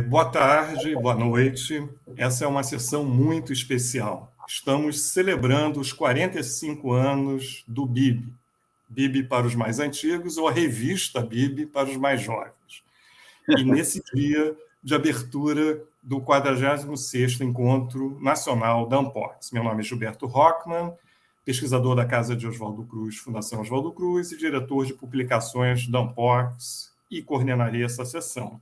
Boa tarde, boa noite. Essa é uma sessão muito especial. Estamos celebrando os 45 anos do BIB. BIB para os mais antigos ou a revista BIB para os mais jovens. E nesse dia de abertura do 46º Encontro Nacional da Ampox. Meu nome é Gilberto Rockman, pesquisador da Casa de Oswaldo Cruz, Fundação Oswaldo Cruz, e diretor de publicações da Ampox, e coordenarei essa sessão.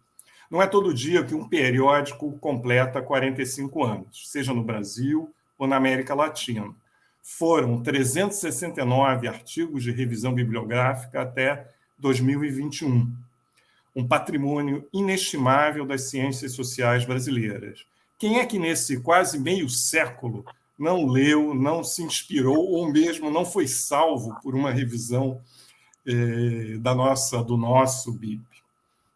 Não é todo dia que um periódico completa 45 anos, seja no Brasil ou na América Latina. Foram 369 artigos de revisão bibliográfica até 2021. Um patrimônio inestimável das ciências sociais brasileiras. Quem é que nesse quase meio século não leu, não se inspirou ou mesmo não foi salvo por uma revisão do nosso BIP?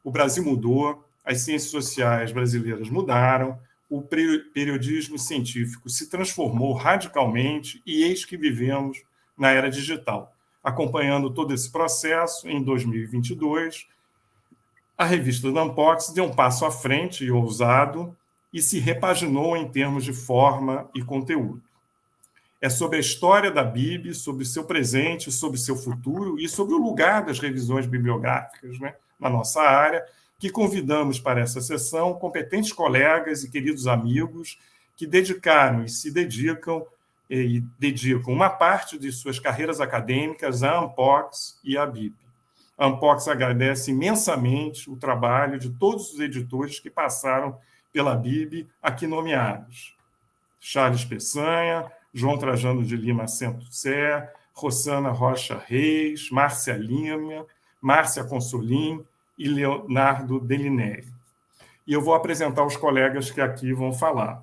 O Brasil mudou, as ciências sociais brasileiras mudaram, o periodismo científico se transformou radicalmente e eis que vivemos na era digital. Acompanhando todo esse processo, em 2022, a revista da Ampox deu um passo à frente e ousado e se repaginou em termos de forma e conteúdo. É sobre a história da BIB, sobre seu presente, sobre seu futuro e sobre o lugar das revisões bibliográficas, né, na nossa área, que convidamos para essa sessão competentes colegas e queridos amigos que dedicaram e se dedicam uma parte de suas carreiras acadêmicas à Ampox e à BIB. A Ampox agradece imensamente o trabalho de todos os editores que passaram pela BIB aqui nomeados. Charles Peçanha, João Trajano de Lima Sé, Rossana Rocha Reis, Márcia Lima, Márcia Consolim e Leonardo Bellinelli. E eu vou apresentar os colegas que aqui vão falar.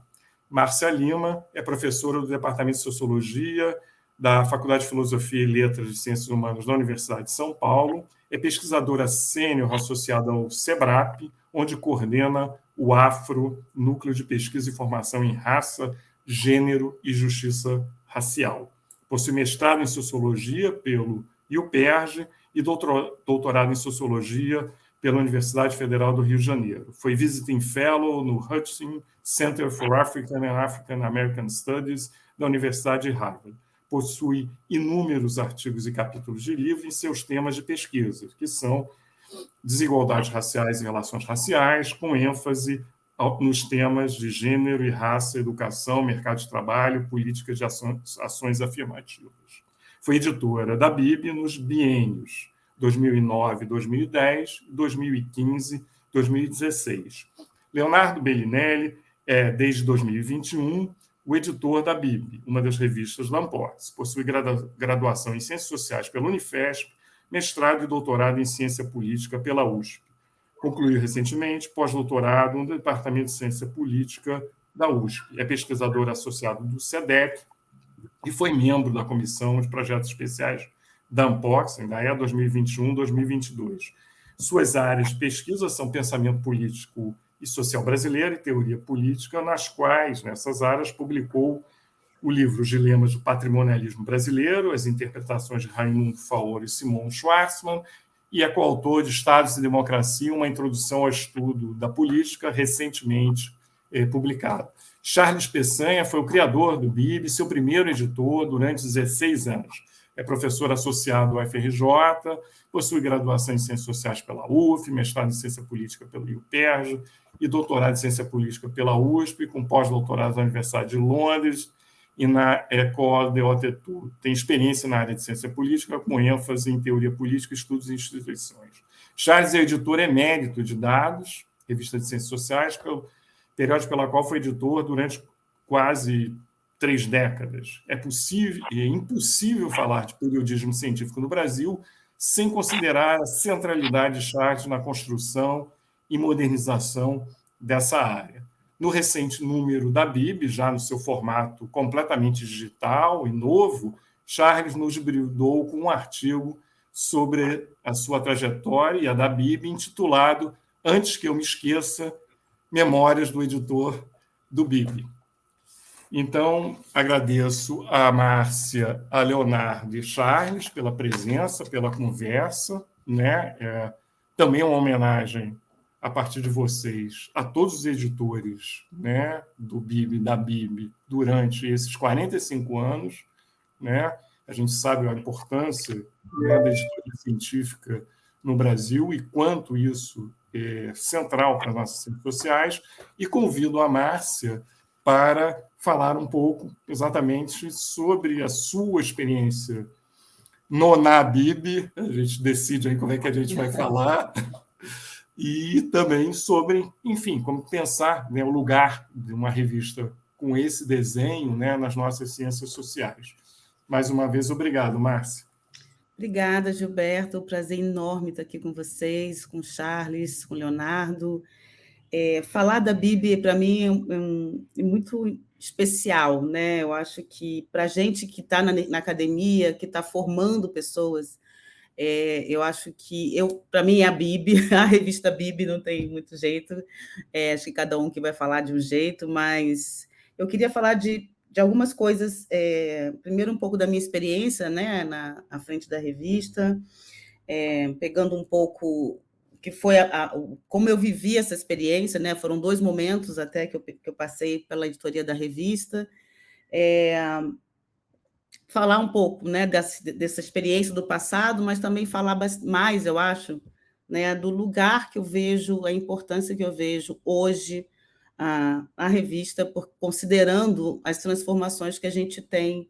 Márcia Lima é professora do Departamento de Sociologia da Faculdade de Filosofia e Letras de Ciências Humanas da Universidade de São Paulo, é pesquisadora sênior associada ao SEBRAP, onde coordena o AFRO, Núcleo de Pesquisa e Formação em Raça, Gênero e Justiça Racial. Possui mestrado em Sociologia pelo UPERJ e doutorado em Sociologia pela Universidade Federal do Rio de Janeiro. Foi Visiting Fellow no Hutchinson Center for African and African American Studies da Universidade de Harvard. Possui inúmeros artigos e capítulos de livro em seus temas de pesquisa, que são desigualdades raciais e relações raciais, com ênfase nos temas de gênero e raça, educação, mercado de trabalho, políticas de ações afirmativas. Foi editora da BIB nos biênios 2009, 2010, 2015, 2016. Leonardo Bellinelli é, desde 2021, o editor da BIB, uma das revistas da Ampox. Possui graduação em Ciências Sociais pela Unifesp, mestrado e doutorado em Ciência Política pela USP. Concluiu recentemente pós-doutorado no Departamento de Ciência Política da USP. É pesquisador associado do SEDEC e foi membro da Comissão de Projetos Especiais da Ampox, ainda é 2021-2022. Suas áreas de pesquisa são pensamento político e social brasileiro e teoria política, nas quais, nessas áreas, publicou o livro Os Dilemas do Patrimonialismo Brasileiro, as interpretações de Raimundo Faoro e Simon Schwarzman, e é coautor de Estados e Democracia, uma introdução ao estudo da política, recentemente publicado. Charles Peçanha foi o criador do BIB, seu primeiro editor durante 16 anos. É professor associado ao FRJ, possui graduação em Ciências Sociais pela UF, mestrado em Ciência Política pelo UPERJ e doutorado em Ciência Política pela USP, com pós-doutorado na Universidade de Londres e na École de Haute Étude. Tem experiência na área de Ciência Política, com ênfase em Teoria Política e Estudos em Instituições. Charles é editor emérito de Dados, revista de Ciências Sociais, periódico pela qual foi editor durante quase 3 décadas. É impossível falar de periodismo científico no Brasil sem considerar a centralidade de Charles na construção e modernização dessa área. No recente número da BIB, já no seu formato completamente digital e novo, Charles nos brindou com um artigo sobre a sua trajetória e a da BIB, intitulado Antes que eu me esqueça, Memórias do editor do BIB. Então, agradeço a Márcia, a Leonardo e Charles pela presença, pela conversa, né? Também uma homenagem a partir de vocês, a todos os editores, né, do BIB, da BIB, durante esses 45 anos, né? A gente sabe a importância, né, da editoria científica no Brasil e quanto isso é central para as nossas ciências sociais, e convido a Márcia para falar um pouco exatamente sobre a sua experiência no NABIB, a gente decide aí como é que a gente vai falar, e também sobre, enfim, como pensar, né, o lugar de uma revista com esse desenho, né, nas nossas ciências sociais. Mais uma vez, obrigado, Márcia. Obrigada, Gilberto. Prazer enorme estar aqui com vocês, com o Charles, com o Leonardo. Falar da BIB, para mim, é muito especial, né? Eu acho que, para a gente que está na academia, que está formando pessoas, eu acho que, para mim, é a BIB, a revista BIB, não tem muito jeito, acho que cada um que vai falar de um jeito, mas eu queria falar de algumas coisas, primeiro um pouco da minha experiência, né, à frente da revista, pegando um pouco que foi como eu vivi essa experiência, né? Foram 2 momentos até que eu passei pela editoria da revista. Falar um pouco, né, dessa experiência do passado, mas também falar mais, eu acho, né, do lugar que eu vejo, a importância que eu vejo hoje a revista, considerando as transformações que a gente tem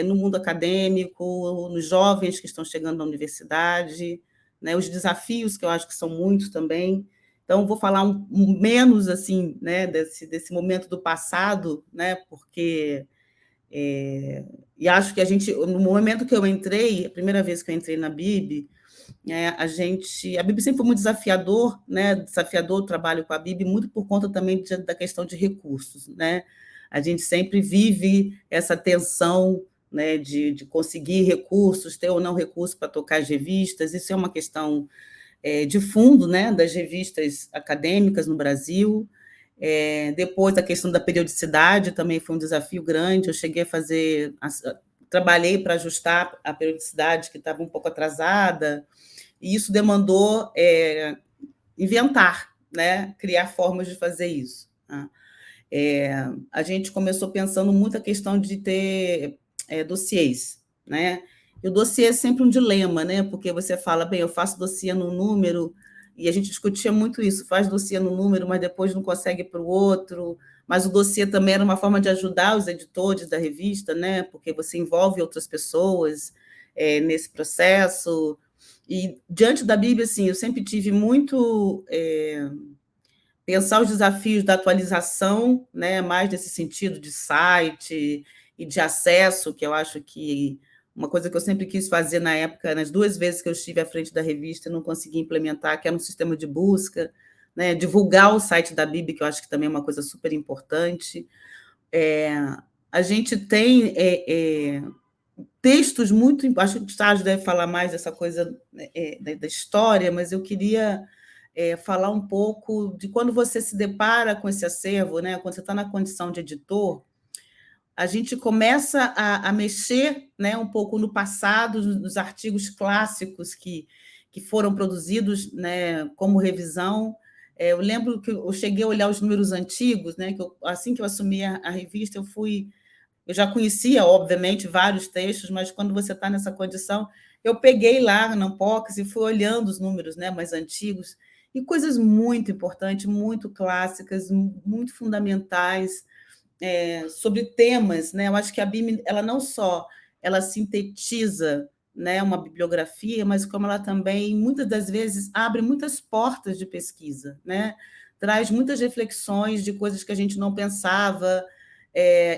no mundo acadêmico, nos jovens que estão chegando na universidade, né, os desafios que eu acho que são muitos também. Então, vou falar menos assim, né, desse momento do passado, né, porque e acho que no momento que eu entrei, a primeira vez que eu entrei na BIB, a BIB sempre foi muito desafiador, né? Desafiador o trabalho com a BIB, muito por conta também da questão de recursos, né? A gente sempre vive essa tensão, né, de conseguir recursos, ter ou não recursos para tocar as revistas. Isso é uma questão de fundo, né, das revistas acadêmicas no Brasil. Depois, a questão da periodicidade também foi um desafio grande. Eu cheguei a trabalhei para ajustar a periodicidade, que estava um pouco atrasada, e isso demandou inventar, né, criar formas de fazer isso. Tá? A gente começou pensando muito a questão de ter dossiês, né? E o dossiê é sempre um dilema, né? Porque você fala, bem, eu faço dossiê no número, e a gente discutia muito isso, faz dossiê no número, mas depois não consegue para o outro. Mas o dossiê também era uma forma de ajudar os editores da revista, né? Porque você envolve outras pessoas nesse processo. E diante da Bíblia, assim, eu sempre tive muito pensar os desafios da atualização, né, mais nesse sentido de site e de acesso, que eu acho que uma coisa que eu sempre quis fazer na época, nas 2 vezes que eu estive à frente da revista, não consegui implementar, que era um sistema de busca, né, divulgar o site da BIB, que eu acho que também é uma coisa super importante. A gente tem textos muito... Acho que o Gustavo deve falar mais dessa coisa da história, mas eu queria falar um pouco de quando você se depara com esse acervo, né? Quando você está na condição de editor, a gente começa a mexer, né, um pouco no passado, nos artigos clássicos que foram produzidos, né, como revisão. Eu lembro que eu cheguei a olhar os números antigos, né, assim que eu assumi a revista, eu já conhecia, obviamente, vários textos, mas quando você está nessa condição, eu peguei lá na Unpox e fui olhando os números, né, mais antigos, e coisas muito importantes, muito clássicas, muito fundamentais, sobre temas, né? Eu acho que a BIM, ela não só ela sintetiza, né, uma bibliografia, mas como ela também, muitas das vezes, abre muitas portas de pesquisa, né? Traz muitas reflexões de coisas que a gente não pensava,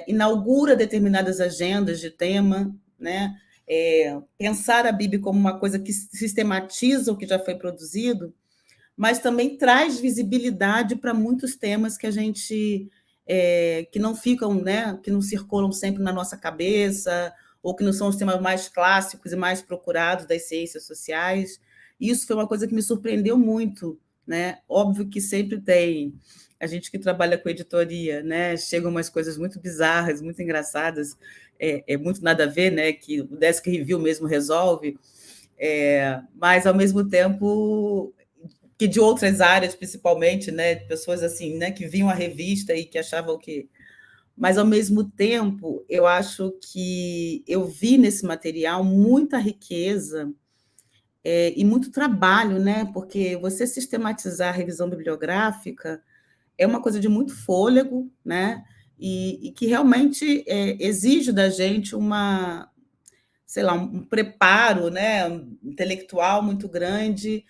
inaugura determinadas agendas de tema, né? Pensar a BIB como uma coisa que sistematiza o que já foi produzido, mas também traz visibilidade para muitos temas que a gente que não ficam, né, que não circulam sempre na nossa cabeça, ou que não são os temas mais clássicos e mais procurados das ciências sociais. Isso foi uma coisa que me surpreendeu muito, né? Óbvio que sempre tem a gente que trabalha com editoria, né? Chegam umas coisas muito bizarras, muito engraçadas, muito nada a ver, né? Que o Desk Review mesmo resolve, mas ao mesmo tempo que de outras áreas, principalmente, né, pessoas assim, né, que viam a revista e que achavam que... Mas, ao mesmo tempo, eu acho que eu vi nesse material muita riqueza e muito trabalho, né? Porque você sistematizar a revisão bibliográfica é uma coisa de muito fôlego, né? E que realmente exige da gente uma, sei lá, um preparo, né, intelectual muito grande,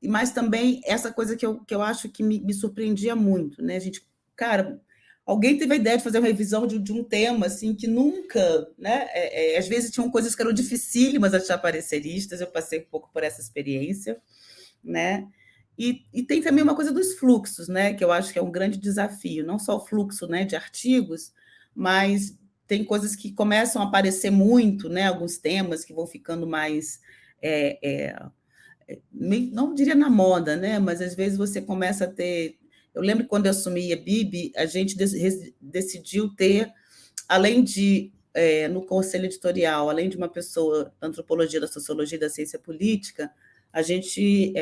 mas também essa coisa que eu acho que me surpreendia muito, né? A gente, cara, alguém teve a ideia de fazer uma revisão de um tema assim que nunca, né? Às vezes tinham coisas que eram dificílimas achar pareceristas, eu passei um pouco por essa experiência, né? E tem também uma coisa dos fluxos, né? Que eu acho que é um grande desafio, não só o fluxo, né, de artigos, mas tem coisas que começam a aparecer muito, né? Alguns temas que vão ficando mais não diria na moda, né? Mas às vezes você começa a ter. Eu lembro que quando eu assumi a BIB, a gente decidiu ter, além de, no conselho editorial, além de uma pessoa da antropologia, da sociologia e da ciência política, a gente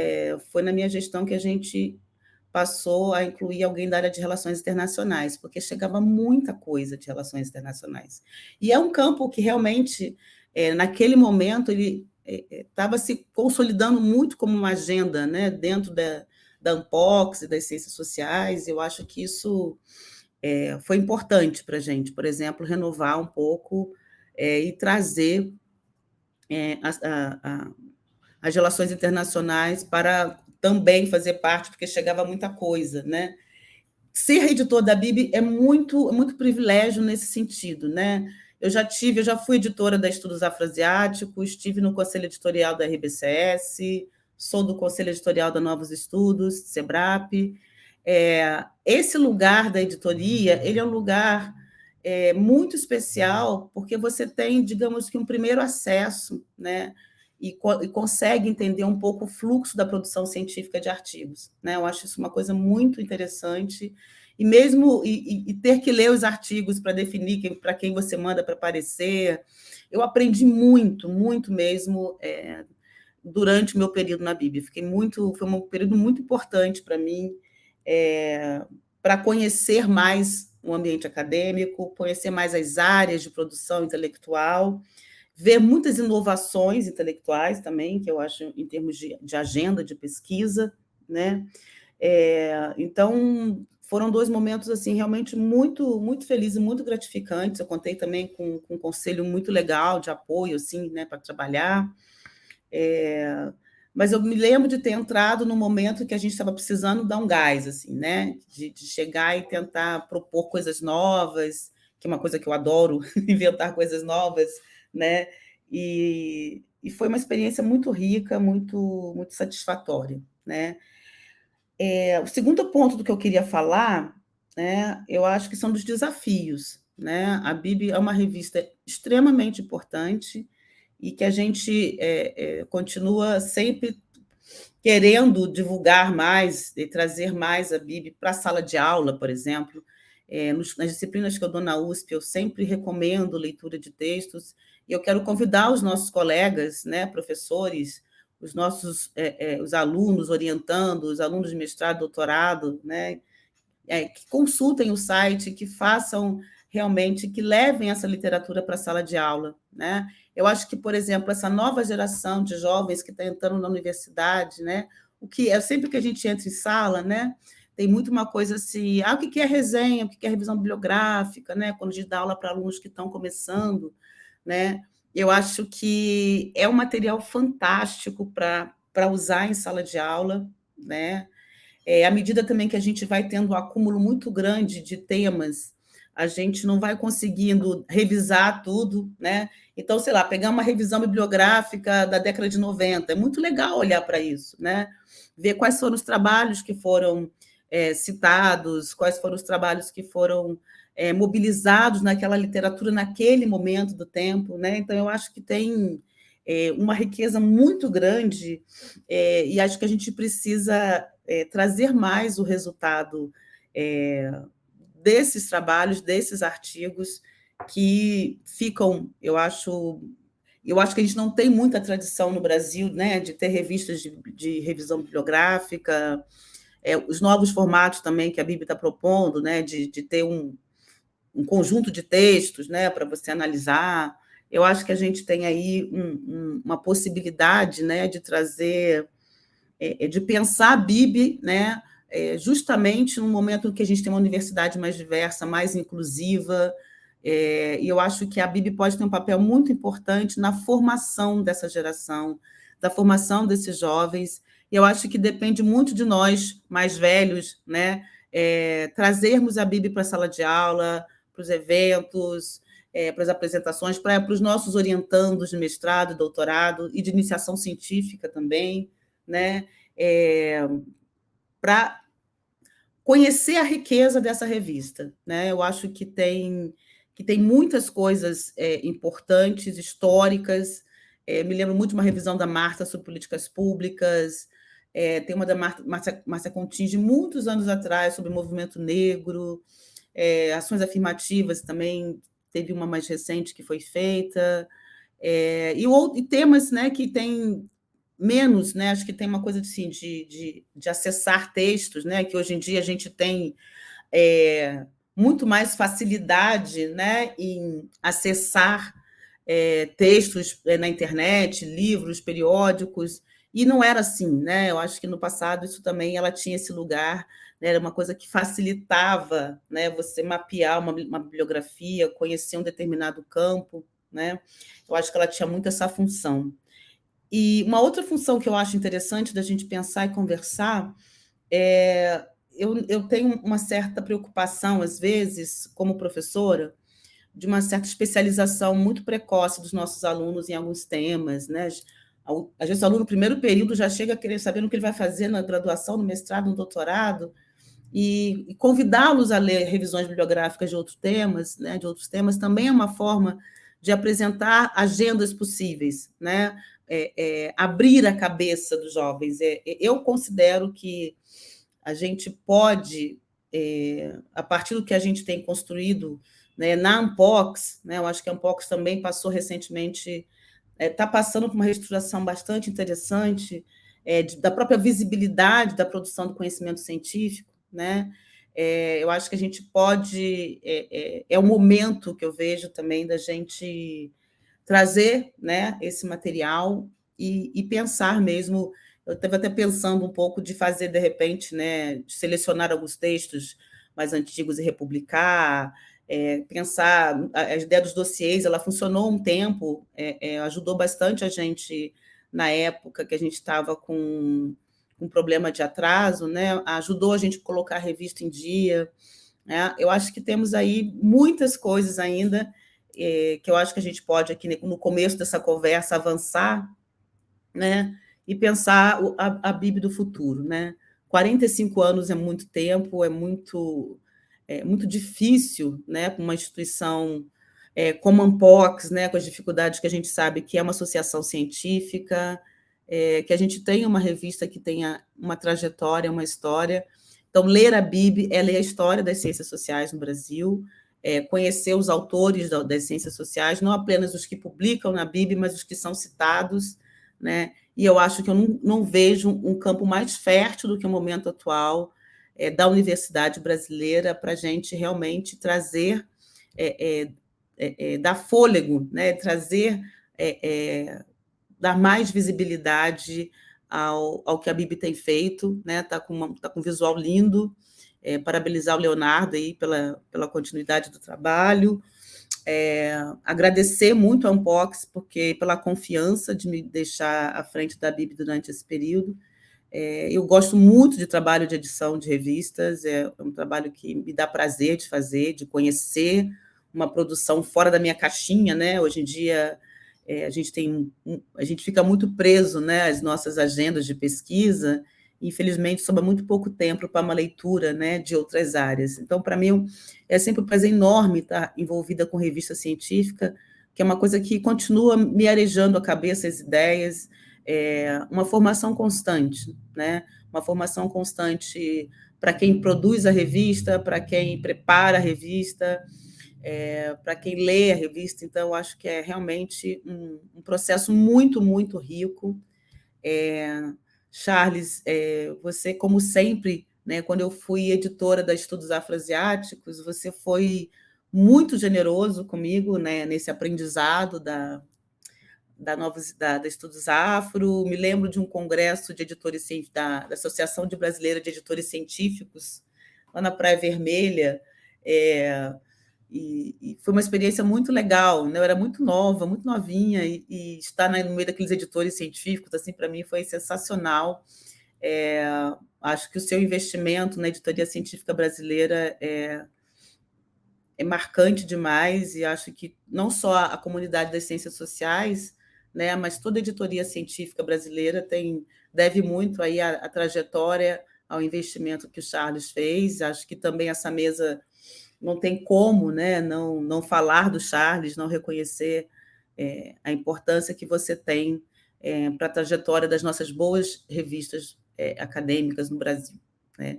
foi na minha gestão que a gente passou a incluir alguém da área de relações internacionais, porque chegava muita coisa de relações internacionais. E é um campo que realmente, naquele momento, ele estava se consolidando muito como uma agenda, né, dentro da Anpox e das ciências sociais. Eu acho que isso foi importante para a gente, por exemplo, renovar um pouco e trazer as relações internacionais para também fazer parte, porque chegava muita coisa, né? Ser editor da BIB é muito privilégio nesse sentido, né? Eu já fui editora da Estudos Afroasiáticos, estive no conselho editorial da RBCS, sou do conselho editorial da Novos Estudos, SEBRAP. Esse lugar da editoria, ele é um lugar muito especial, porque você tem, digamos que, um primeiro acesso, né? E consegue entender um pouco o fluxo da produção científica de artigos, né? Eu acho isso uma coisa muito interessante, e mesmo ter que ler os artigos para definir para quem você manda para aparecer. Eu aprendi muito mesmo durante o meu período na BIB. Foi um período muito importante para mim, para conhecer mais o ambiente acadêmico, conhecer mais as áreas de produção intelectual, ver muitas inovações intelectuais também, que eu acho em termos de agenda de pesquisa, né? Então, foram 2 momentos assim realmente muito felizes e muito gratificantes. Eu contei também com um conselho muito legal de apoio, assim, né, para trabalhar. Mas eu me lembro de ter entrado no momento que a gente estava precisando dar um gás, assim, né? De chegar e tentar propor coisas novas, que é uma coisa que eu adoro, inventar coisas novas, né? E foi uma experiência muito rica, muito satisfatória, né? O segundo ponto do que eu queria falar, né, eu acho que são dos desafios, né? A BIB é uma revista extremamente importante e que a gente continua sempre querendo divulgar mais e trazer mais a BIB para a sala de aula, por exemplo. Nas disciplinas que eu dou na USP, eu sempre recomendo leitura de textos, e eu quero convidar os nossos colegas, né, professores, os nossos os alunos orientando, os alunos de mestrado, doutorado, né, que consultem o site, que façam realmente, que levem essa literatura para a sala de aula, né? Eu acho que, por exemplo, essa nova geração de jovens que está entrando na universidade, né? O que é sempre que a gente entra em sala, né? Tem muito uma coisa assim, o que é resenha, o que é revisão bibliográfica, né? Quando a gente dá aula para alunos que estão começando, né? Eu acho que é um material fantástico para usar em sala de aula, né? À medida também que a gente vai tendo um acúmulo muito grande de temas, a gente não vai conseguindo revisar tudo, né? Então, sei lá, pegar uma revisão bibliográfica da década de 90, é muito legal olhar para isso, né? Ver quais foram os trabalhos que foram citados, quais foram os trabalhos que foram mobilizados naquela literatura naquele momento do tempo, né? Então, eu acho que tem uma riqueza muito grande e acho que a gente precisa trazer mais o resultado desses trabalhos, desses artigos, que ficam, eu acho, Eu acho que a gente não tem muita tradição no Brasil, né, de ter revistas de revisão bibliográfica, os novos formatos também que a Bíblia está propondo, né, de ter um conjunto de textos, né, para você analisar. Eu acho que a gente tem aí uma possibilidade, né, de trazer, de pensar a Bíblia, né, justamente no momento em que a gente tem uma universidade mais diversa, mais inclusiva, e eu acho que a Bíblia pode ter um papel muito importante na formação dessa geração, da formação desses jovens. E eu acho que depende muito de nós, mais velhos, né, trazermos a Bíblia para a sala de aula, para os eventos, para as apresentações, para os nossos orientandos de mestrado, doutorado e de iniciação científica também, né, para conhecer a riqueza dessa revista, né? Eu acho que tem muitas coisas importantes, históricas. Me lembro muito de uma revisão da Marta sobre políticas públicas. Tem uma da Márcia Contini, de muitos anos atrás, sobre o movimento negro, ações afirmativas também, teve uma mais recente que foi feita, e temas, né, que tem menos, né? Acho que tem uma coisa assim, de acessar textos, né? Que hoje em dia a gente tem muito mais facilidade, né, em acessar textos na internet, livros, periódicos, e não era assim, né? Eu acho que no passado isso também ela tinha esse lugar, né? Era uma coisa que facilitava, né, você mapear uma bibliografia, conhecer um determinado campo, né? Eu acho que ela tinha muito essa função. E uma outra função que eu acho interessante da gente pensar e conversar eu tenho uma certa preocupação, às vezes, como professora, de uma certa especialização muito precoce dos nossos alunos em alguns temas, né? Às vezes o aluno no primeiro período já chega a querer saber o que ele vai fazer na graduação, no mestrado, no doutorado, e convidá-los a ler revisões bibliográficas de outros temas, né? De outros temas, também é uma forma de apresentar agendas possíveis, né? Abrir a cabeça dos jovens. Eu considero que a gente pode, a partir do que a gente tem construído, né, na Ampox, né, eu acho que a Ampox também passou recentemente, está passando por uma reestruturação bastante interessante, da própria visibilidade da produção do conhecimento científico, né? Eu acho que a gente pode, o momento que eu vejo também da gente trazer, né, esse material e pensar mesmo. Eu estava até pensando um pouco de fazer, de repente, né, de selecionar alguns textos mais antigos e republicar, pensar. A ideia dos dossiês, ela funcionou um tempo, ajudou bastante a gente na época que a gente estava com um problema de atraso, né, ajudou a gente a colocar a revista em dia, né? Eu acho que temos aí muitas coisas ainda que eu acho que a gente pode, aqui no começo dessa conversa, avançar, né? E pensar a Bíblia do futuro, né? 45 anos é muito tempo, é muito difícil, né? Para uma instituição como a Ampox, né? Com as dificuldades que a gente sabe que é uma associação científica, que a gente tenha uma revista que tenha uma trajetória, uma história. Então, ler a Bíblia é ler a história das ciências sociais no Brasil, conhecer os autores das ciências sociais, não apenas os que publicam na Bíblia, mas os que são citados, né? E eu acho que eu não vejo um campo mais fértil do que o momento atual da universidade brasileira para a gente realmente trazer, dar fôlego, né? Trazer, dar mais visibilidade ao que a Bíblia tem feito, né? Tá com um visual lindo. Parabenizar o Leonardo aí pela continuidade do trabalho. Agradecer muito a Ampox pela confiança de me deixar à frente da Bíblia durante esse período. Eu gosto muito de trabalho de edição de revistas, é um trabalho que me dá prazer de fazer, de conhecer uma produção fora da minha caixinha, né? Hoje em dia a gente fica muito preso, né, às nossas agendas de pesquisa. Infelizmente, sobra muito pouco tempo para uma leitura, né, de outras áreas. Então, para mim, é sempre um prazer enorme estar envolvida com revista científica, que é uma coisa que continua me arejando a cabeça, as ideias, uma formação constante, né? Uma formação constante para quem produz a revista, para quem prepara a revista. para quem lê a revista. Então, eu acho que é realmente um processo muito, muito rico. Charles, você, como sempre, né, quando eu fui editora da Estudos Afroasiáticos, você foi muito generoso comigo, né, nesse aprendizado da Estudos Afro. Me lembro de um congresso de editores da Associação Brasileira de Editores Científicos, lá na Praia Vermelha, e foi uma experiência muito legal, né? Eu era muito nova, muito novinha, e estar no meio daqueles editores científicos, assim, para mim foi sensacional. Acho que o seu investimento na editoria científica brasileira é marcante demais, e acho que não só a comunidade das ciências sociais, né, mas toda a editoria científica brasileira deve muito aí à trajetória, ao investimento que o Charles fez. Acho que também essa mesa não tem como, né, não falar do Charles, não reconhecer a importância que você tem para a trajetória das nossas boas revistas acadêmicas no Brasil, né?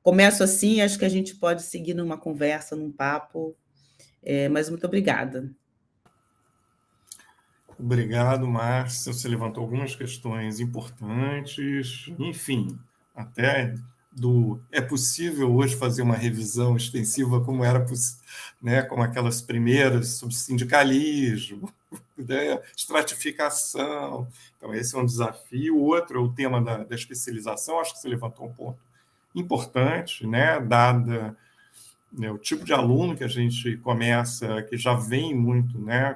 Começo assim, acho que a gente pode seguir numa conversa, num papo, mas muito obrigada. Obrigado, Márcia. Você levantou algumas questões importantes. Enfim, até é possível hoje fazer uma revisão extensiva como era, né, como aquelas primeiras sobre sindicalismo, né, estratificação. Então, esse é um desafio. O outro é o tema da especialização. Acho que você levantou um ponto importante, né, dada, né, o tipo de aluno que a gente começa, que já vem muito, né,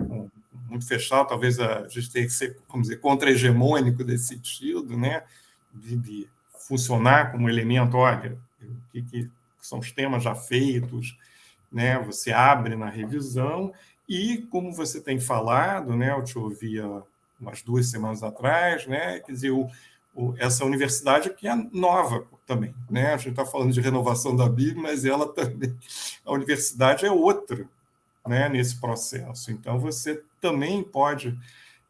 muito fechado. Talvez a gente tenha que ser, vamos dizer, contra-hegemônico desse sentido, né, de funcionar como elemento, olha, o que são os temas já feitos, né, você abre na revisão, e como você tem falado, né, eu te ouvi há umas 2 semanas atrás, né, quer dizer, essa universidade que é nova também, né, a gente está falando de renovação da BIB, mas ela também, a universidade é outra, né, nesse processo. Então, você também pode,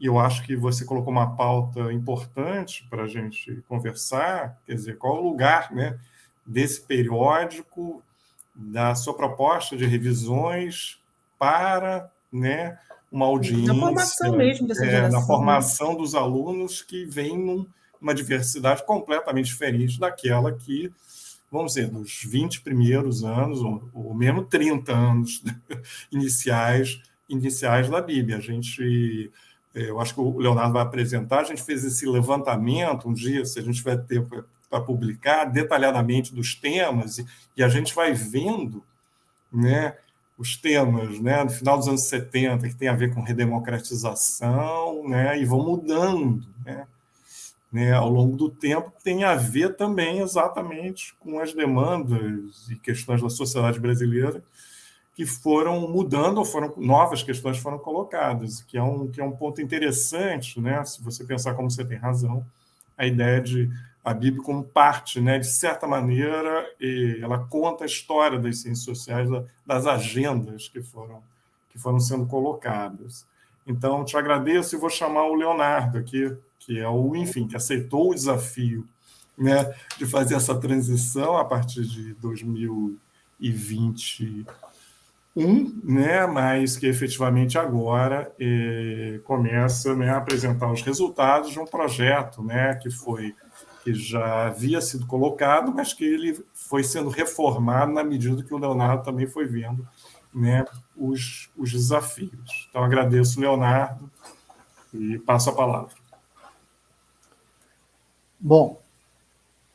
e eu acho que você colocou uma pauta importante para a gente conversar, quer dizer, qual o lugar, né, desse periódico, da sua proposta de revisões para, né, uma Na audiência, formação mesmo dessa na geração, né? formação dos alunos que vêm numa diversidade completamente diferente daquela que, vamos dizer, nos 20 primeiros anos, ou mesmo 30 anos iniciais da Bíblia. Eu acho que o Leonardo vai apresentar, a gente fez esse levantamento um dia, se a gente vai ter para publicar detalhadamente dos temas, e a gente vai vendo, né, os temas, né, no final dos anos 70, que tem a ver com redemocratização, né, e vão mudando, né, ao longo do tempo, tem a ver também exatamente com as demandas e questões da sociedade brasileira que foram mudando, ou novas questões foram colocadas, que é um ponto interessante, né, se você pensar, como você tem razão, a ideia de a Bíblia como parte, né, de certa maneira, ela conta a história das ciências sociais, das agendas que foram sendo colocadas. Então, te agradeço e vou chamar o Leonardo aqui, que é enfim, que aceitou o desafio, né, de fazer essa transição a partir de 2021, né, mas que efetivamente agora começa, né, a apresentar os resultados de um projeto, né, que já havia sido colocado, mas que ele foi sendo reformado na medida que o Leonardo também foi vendo, né, os desafios. Então, agradeço, Leonardo, e passo a palavra. Bom,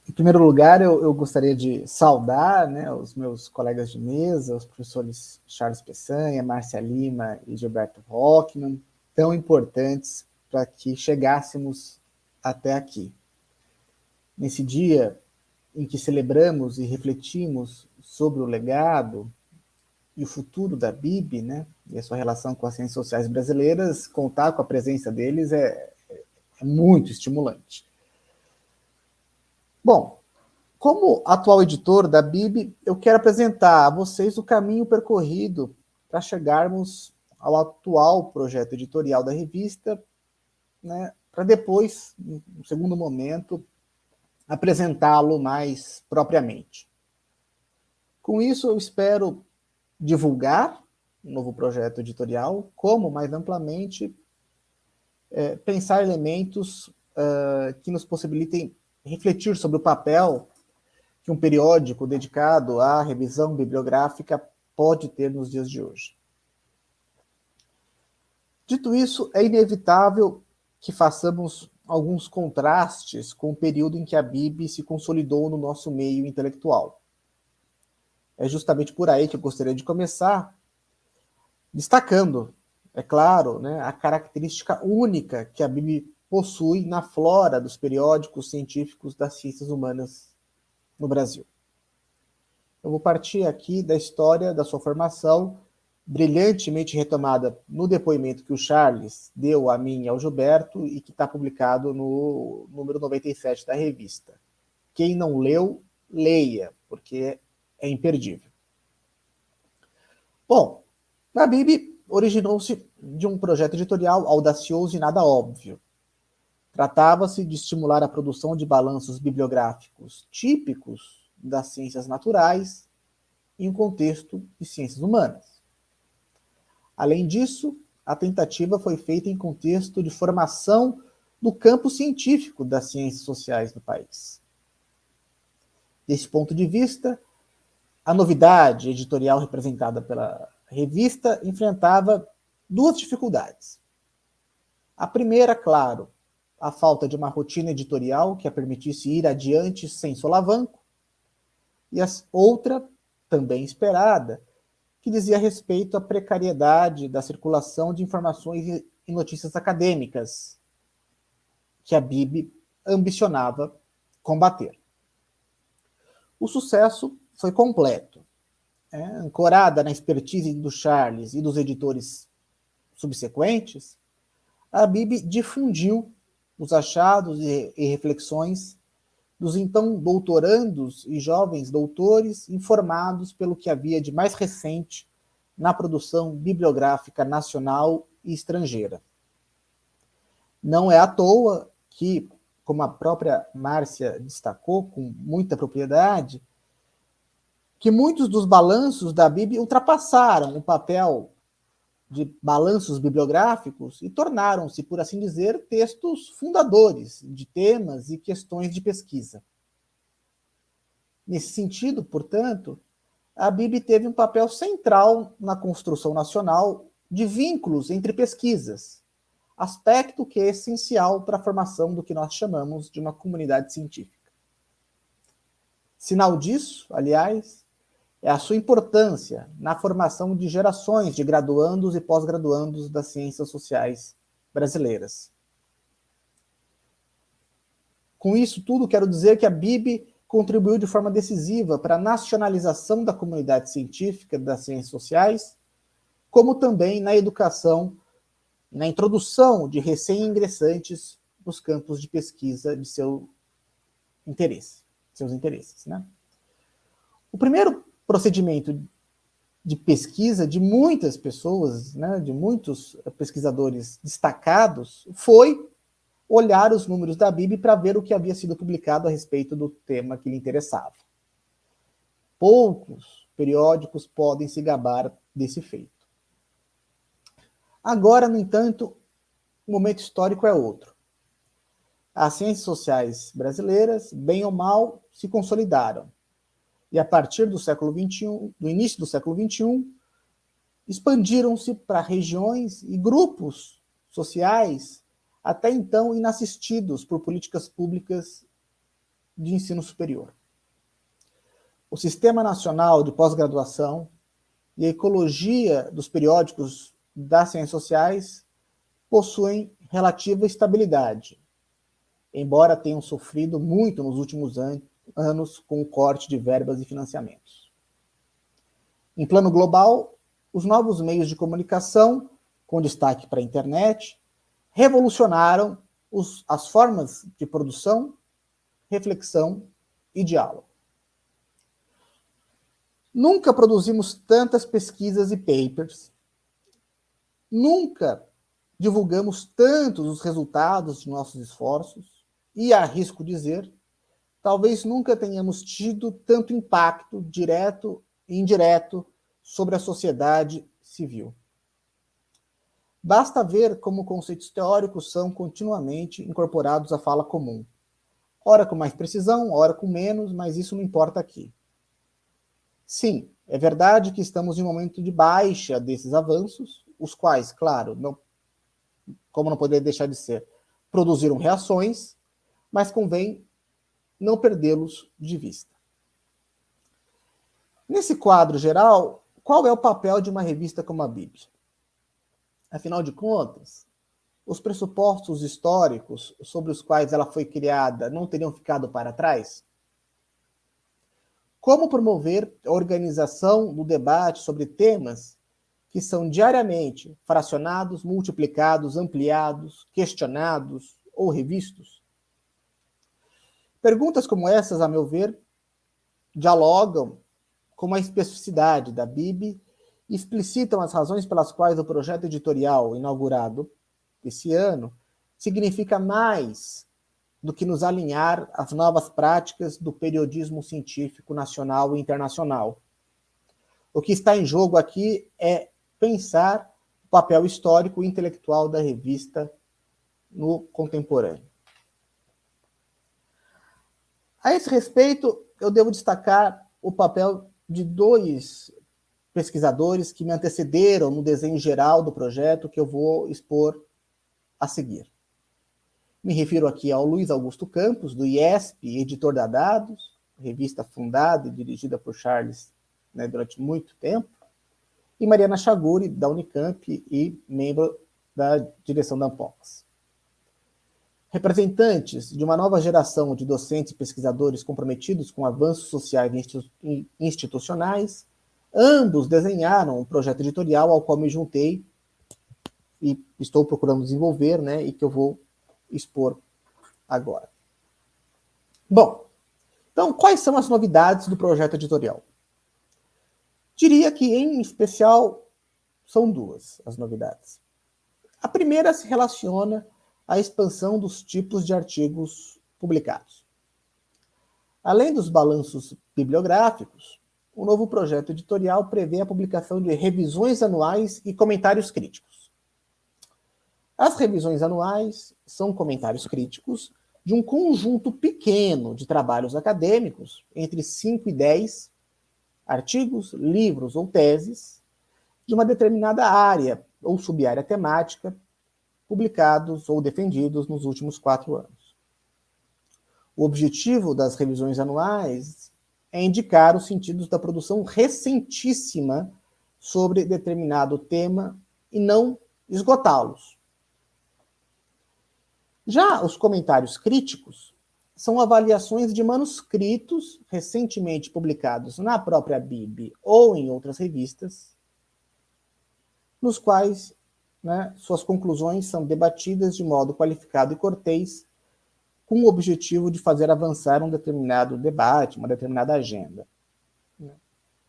em primeiro lugar, eu gostaria de saudar, né, os meus colegas de mesa, os professores Charles Peçanha, Márcia Lima e Gilberto Rockman, tão importantes para que chegássemos até aqui. Nesse dia em que celebramos e refletimos sobre o legado e o futuro da BIB, né, e a sua relação com as ciências sociais brasileiras, contar com a presença deles é muito estimulante. Bom, como atual editor da BIB, eu quero apresentar a vocês o caminho percorrido para chegarmos ao atual projeto editorial da revista, né, para depois, no segundo momento, apresentá-lo mais propriamente. Com isso, eu espero divulgar um novo projeto editorial, como, mais amplamente, pensar elementos que nos possibilitem refletir sobre o papel que um periódico dedicado à revisão bibliográfica pode ter nos dias de hoje. Dito isso, é inevitável que façamos alguns contrastes com o período em que a BIB se consolidou no nosso meio intelectual. É justamente por aí que eu gostaria de começar, destacando, é claro, né, a característica única que a BIB possui na flora dos periódicos científicos das ciências humanas no Brasil. Eu vou partir aqui da história da sua formação, brilhantemente retomada no depoimento que o Charles deu a mim e ao Gilberto e que está publicado no número 97 da revista. Quem não leu, leia, porque é imperdível. Bom, a BIB originou-se de um projeto editorial audacioso e nada óbvio. Tratava-se de estimular a produção de balanços bibliográficos típicos das ciências naturais em um contexto de ciências humanas. Além disso, a tentativa foi feita em contexto de formação do campo científico das ciências sociais do país. Desse ponto de vista, a novidade editorial representada pela revista enfrentava duas dificuldades. A primeira, claro, a falta de uma rotina editorial que a permitisse ir adiante sem solavanco, e a outra, também esperada, que dizia respeito à precariedade da circulação de informações e notícias acadêmicas, que a BIB ambicionava combater. O sucesso foi completo. Ancorada na expertise do Charles e dos editores subsequentes, a BIB difundiu os achados e reflexões dos então doutorandos e jovens doutores informados pelo que havia de mais recente na produção bibliográfica nacional e estrangeira. Não é à toa que, como a própria Márcia destacou com muita propriedade, que muitos dos balanços da BIB ultrapassaram o papel de balanços bibliográficos e tornaram-se, por assim dizer, textos fundadores de temas e questões de pesquisa. Nesse sentido, portanto, a BIB teve um papel central na construção nacional de vínculos entre pesquisas, aspecto que é essencial para a formação do que nós chamamos de uma comunidade científica. Sinal disso, aliás, é a sua importância na formação de gerações de graduandos e pós-graduandos das ciências sociais brasileiras. Com isso tudo, quero dizer que a BIB contribuiu de forma decisiva para a nacionalização da comunidade científica das ciências sociais, como também na educação, na introdução de recém-ingressantes nos campos de pesquisa de seus interesses. Né? O primeiro procedimento de pesquisa de muitas pessoas, né, de muitos pesquisadores destacados, foi olhar os números da BIB para ver o que havia sido publicado a respeito do tema que lhe interessava. Poucos periódicos podem se gabar desse feito. Agora, no entanto, o momento histórico é outro. As ciências sociais brasileiras, bem ou mal, se consolidaram. E a partir do século XXI, do início do século XXI, expandiram-se para regiões e grupos sociais até então inassistidos por políticas públicas de ensino superior. O Sistema Nacional de Pós-Graduação e a ecologia dos periódicos das ciências sociais possuem relativa estabilidade, embora tenham sofrido muito nos últimos anos com o corte de verbas e financiamentos. Em plano global, os novos meios de comunicação, com destaque para a internet, revolucionaram as formas de produção, reflexão e diálogo. Nunca produzimos tantas pesquisas e papers, nunca divulgamos tantos os resultados de nossos esforços e, arrisco dizer, talvez nunca tenhamos tido tanto impacto direto e indireto sobre a sociedade civil. Basta ver como conceitos teóricos são continuamente incorporados à fala comum. Ora com mais precisão, ora com menos, mas isso não importa aqui. Sim, é verdade que estamos em um momento de baixa desses avanços, os quais, claro, como não poderia deixar de ser, produziram reações, mas convém não perdê-los de vista. Nesse quadro geral, qual é o papel de uma revista como a Bíblia? Afinal de contas, os pressupostos históricos sobre os quais ela foi criada não teriam ficado para trás? Como promover a organização do debate sobre temas que são diariamente fracionados, multiplicados, ampliados, questionados ou revistos? Perguntas como essas, a meu ver, dialogam com a especificidade da Bíblia e explicitam as razões pelas quais o projeto editorial inaugurado esse ano significa mais do que nos alinhar às novas práticas do periodismo científico nacional e internacional. O que está em jogo aqui é pensar o papel histórico e intelectual da revista no contemporâneo. A esse respeito, eu devo destacar o papel de dois pesquisadores que me antecederam no desenho geral do projeto que eu vou expor a seguir. Me refiro aqui ao Luiz Augusto Campos, do IESP, editor da Dados, revista fundada e dirigida por Charles, durante muito tempo, e Mariana Chaguri, da Unicamp e membro da direção da Ampox. Representantes de uma nova geração de docentes e pesquisadores comprometidos com avanços sociais e institucionais, ambos desenharam um projeto editorial ao qual me juntei e estou procurando desenvolver, e que eu vou expor agora. Bom, então, quais são as novidades do projeto editorial? Diria que, em especial, são duas as novidades. A primeira se relaciona à expansão dos tipos de artigos publicados. Além dos balanços bibliográficos, o novo projeto editorial prevê a publicação de revisões anuais e comentários críticos. As revisões anuais são comentários críticos de um conjunto pequeno de trabalhos acadêmicos, entre 5 e 10 artigos, livros ou teses, de uma determinada área ou subárea temática, publicados ou defendidos nos últimos 4 anos. O objetivo das revisões anuais é indicar os sentidos da produção recentíssima sobre determinado tema e não esgotá-los. Já os comentários críticos são avaliações de manuscritos recentemente publicados na própria Bíblia ou em outras revistas, nos quais suas conclusões são debatidas de modo qualificado e cortês, com o objetivo de fazer avançar um determinado debate, uma determinada agenda.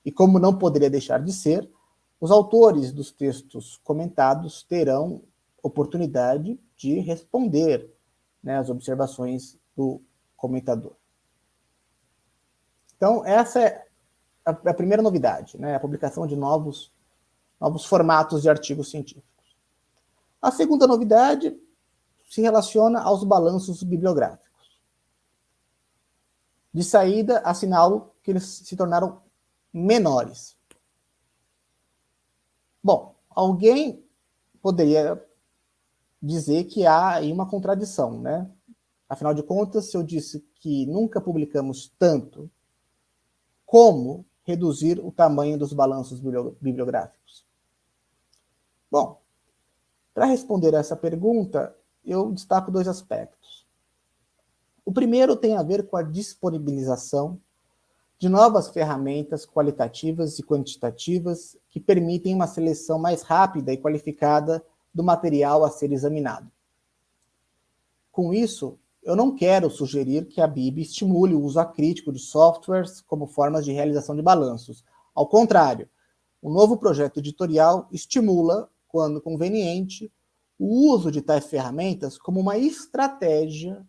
E como não poderia deixar de ser, os autores dos textos comentados terão oportunidade de responder às observações do comentador. Então, essa é a primeira novidade, a publicação de novos formatos de artigos científicos. A segunda novidade se relaciona aos balanços bibliográficos. De saída, assinalo que eles se tornaram menores. Bom, alguém poderia dizer que há aí uma contradição, Afinal de contas, se eu disse que nunca publicamos tanto, como reduzir o tamanho dos balanços bibliográficos? Bom, para responder essa pergunta, eu destaco 2 aspectos. O primeiro tem a ver com a disponibilização de novas ferramentas qualitativas e quantitativas que permitem uma seleção mais rápida e qualificada do material a ser examinado. Com isso, eu não quero sugerir que a Bíblia estimule o uso acrítico de softwares como formas de realização de balanços. Ao contrário, o novo projeto editorial estimula, quando conveniente, o uso de tais ferramentas como uma estratégia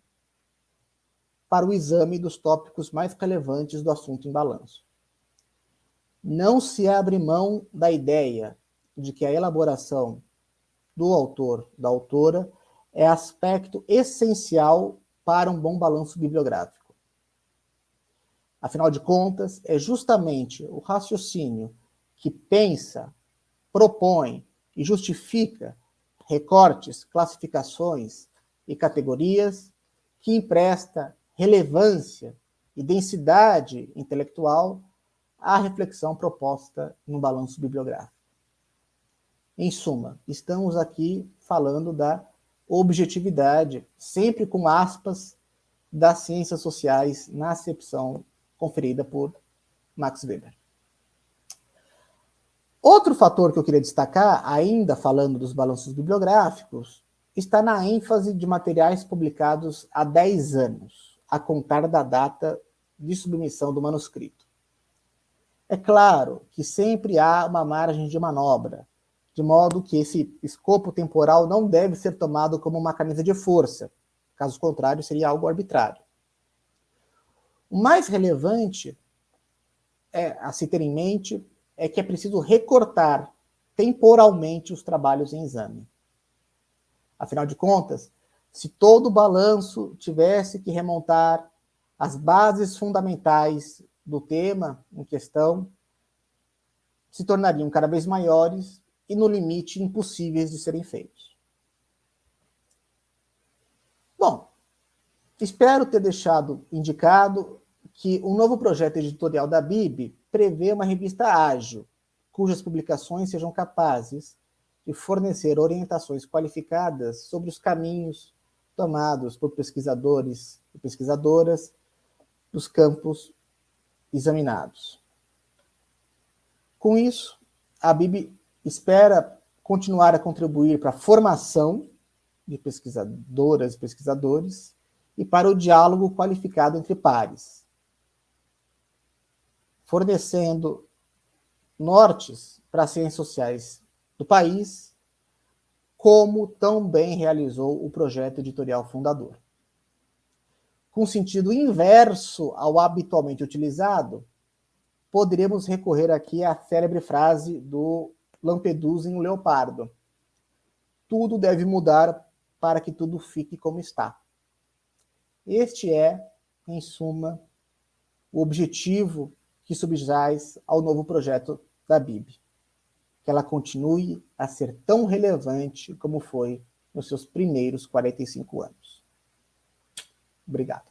para o exame dos tópicos mais relevantes do assunto em balanço. Não se abre mão da ideia de que a elaboração do autor, da autora, é aspecto essencial para um bom balanço bibliográfico. Afinal de contas, é justamente o raciocínio que pensa, propõe e justifica recortes, classificações e categorias que empresta relevância e densidade intelectual à reflexão proposta no balanço bibliográfico. Em suma, estamos aqui falando da objetividade, sempre com aspas, das ciências sociais na acepção conferida por Max Weber. Outro fator que eu queria destacar, ainda falando dos balanços bibliográficos, está na ênfase de materiais publicados há 10 anos, a contar da data de submissão do manuscrito. É claro que sempre há uma margem de manobra, de modo que esse escopo temporal não deve ser tomado como uma camisa de força, caso contrário seria algo arbitrário. O mais relevante a se ter em mente é que é preciso recortar temporalmente os trabalhos em exame. Afinal de contas, se todo balanço tivesse que remontar as bases fundamentais do tema em questão, se tornariam cada vez maiores e, no limite, impossíveis de serem feitos. Bom, espero ter deixado indicado que o novo projeto editorial da BIB prevê uma revista ágil, cujas publicações sejam capazes de fornecer orientações qualificadas sobre os caminhos tomados por pesquisadores e pesquisadoras dos campos examinados. Com isso, a BIB espera continuar a contribuir para a formação de pesquisadoras e pesquisadores e para o diálogo qualificado entre pares, fornecendo nortes para as ciências sociais do país, como tão bem realizou o projeto editorial fundador. Com sentido inverso ao habitualmente utilizado, poderíamos recorrer aqui à célebre frase do Lampedusa em O Leopardo: tudo deve mudar para que tudo fique como está. Este é, em suma, o objetivo que subjaz ao novo projeto da BIB, que ela continue a ser tão relevante como foi nos seus primeiros 45 anos. Obrigado.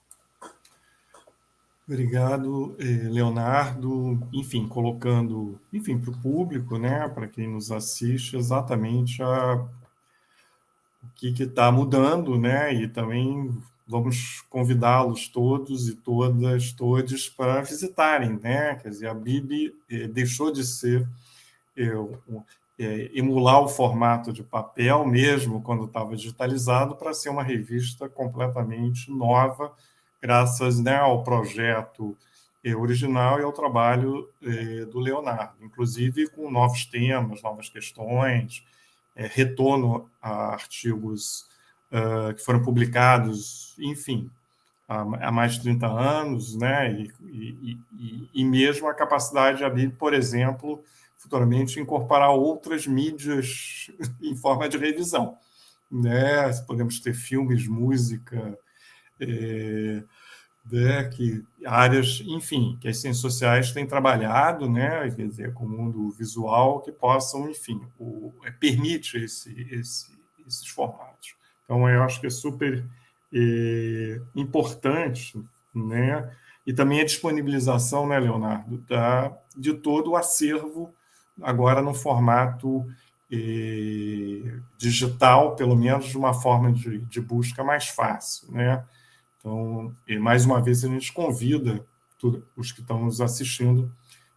Obrigado, Leonardo. Enfim, colocando, para o público, né, para quem nos assiste, exatamente o que está mudando, né, e também vamos convidá-los todos e todos para visitarem, né? Quer dizer, a BIB deixou de ser emular o formato de papel mesmo quando estava digitalizado para ser uma revista completamente nova, graças, né, ao projeto original e ao trabalho do Leonardo, inclusive com novos temas, novas questões, retorno a artigos que foram publicados, enfim, há mais de 30 anos, né? E mesmo a capacidade de abrir, por exemplo, futuramente incorporar outras mídias em forma de revisão, né? Podemos ter filmes, música, né? Que áreas, enfim, que as ciências sociais têm trabalhado, né? Quer dizer, com o mundo visual, que possam, enfim, permite esses formatos. Então, eu acho que é super importante, né? E também a disponibilização, né, Leonardo, de todo o acervo, agora no formato digital, pelo menos de uma forma de busca mais fácil, né? Então, mais uma vez, a gente convida os que estão nos assistindo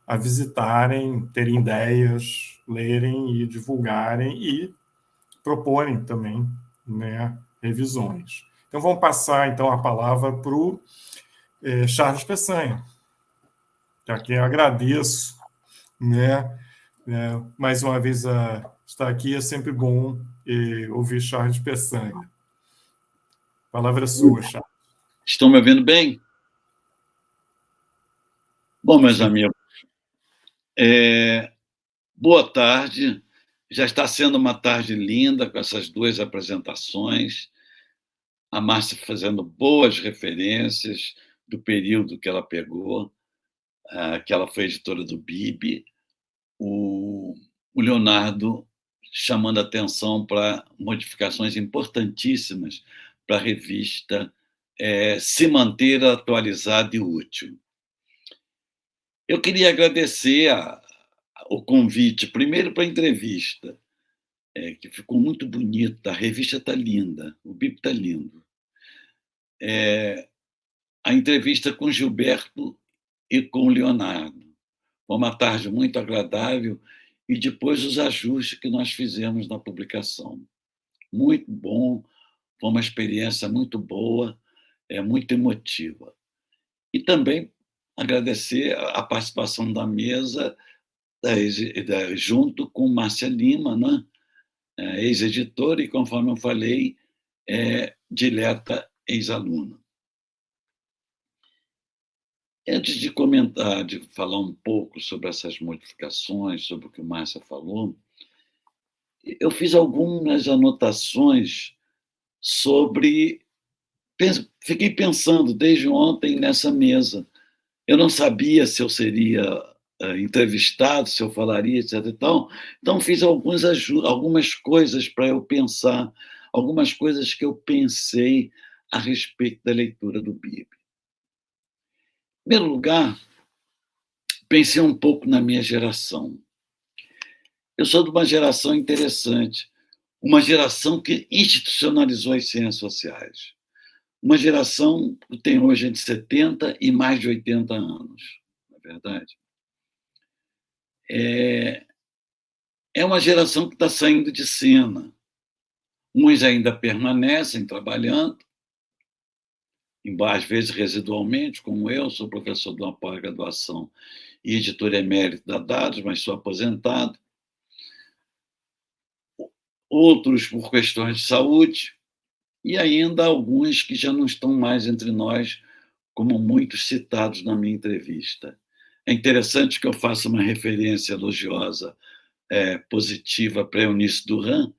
a visitarem, terem ideias, lerem e divulgarem e proporem também, né, revisões. Então, vamos passar, então, a palavra para o Charles Peçanha, a quem eu agradeço, né, mais uma vez estar aqui. É sempre bom ouvir Charles Peçanha. A palavra é sua, Charles. Estão me ouvindo bem? Bom, meus amigos, boa tarde. Já está sendo uma tarde linda com essas duas apresentações. A Márcia fazendo boas referências do período que ela pegou, que ela foi editora do BIB. O Leonardo chamando atenção para modificações importantíssimas para a revista se manter atualizada e útil. Eu queria agradecer o convite, primeiro para a entrevista, que ficou muito bonita, a revista está linda, o BIB está lindo. A entrevista com Gilberto e com o Leonardo. Foi uma tarde muito agradável e depois os ajustes que nós fizemos na publicação. Muito bom, foi uma experiência muito boa, muito emotiva. E também agradecer a participação da mesa, junto com Márcia Lima, né? Ex-editora e, conforme eu falei, dileta ex-aluna. Antes de comentar, de falar um pouco sobre essas modificações, sobre o que o Márcia falou, eu fiz algumas anotações sobre... Fiquei pensando desde ontem nessa mesa. Eu não sabia se eu seria entrevistado, se eu falaria, etc. Então fiz algumas coisas para eu pensar, algumas coisas que eu pensei a respeito da leitura do BIB. Em primeiro lugar, pensei um pouco na minha geração. Eu sou de uma geração interessante, uma geração que institucionalizou as ciências sociais. Uma geração que tem hoje entre 70 e mais de 80 anos, não é verdade? É uma geração que está saindo de cena. Uns ainda permanecem trabalhando, embora às vezes residualmente, como eu, sou professor de uma pós-graduação e editor emérito da Dados, mas sou aposentado. Outros por questões de saúde, e ainda alguns que já não estão mais entre nós, como muitos citados na minha entrevista. É interessante que eu faça uma referência elogiosa, positiva para Eunice Duran,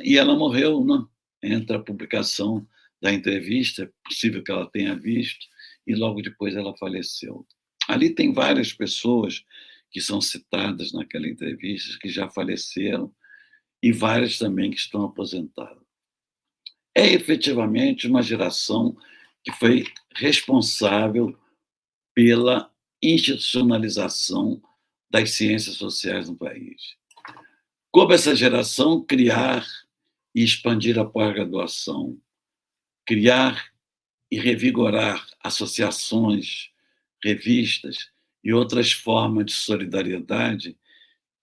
e ela morreu, não? Entre a publicação da entrevista, é possível que ela tenha visto, e logo depois ela faleceu. Ali tem várias pessoas que são citadas naquela entrevista, que já faleceram, e várias também que estão aposentadas. É efetivamente uma geração que foi responsável pela institucionalização das ciências sociais no país. Coube essa geração criar e expandir a pós-graduação, criar e revigorar associações, revistas e outras formas de solidariedade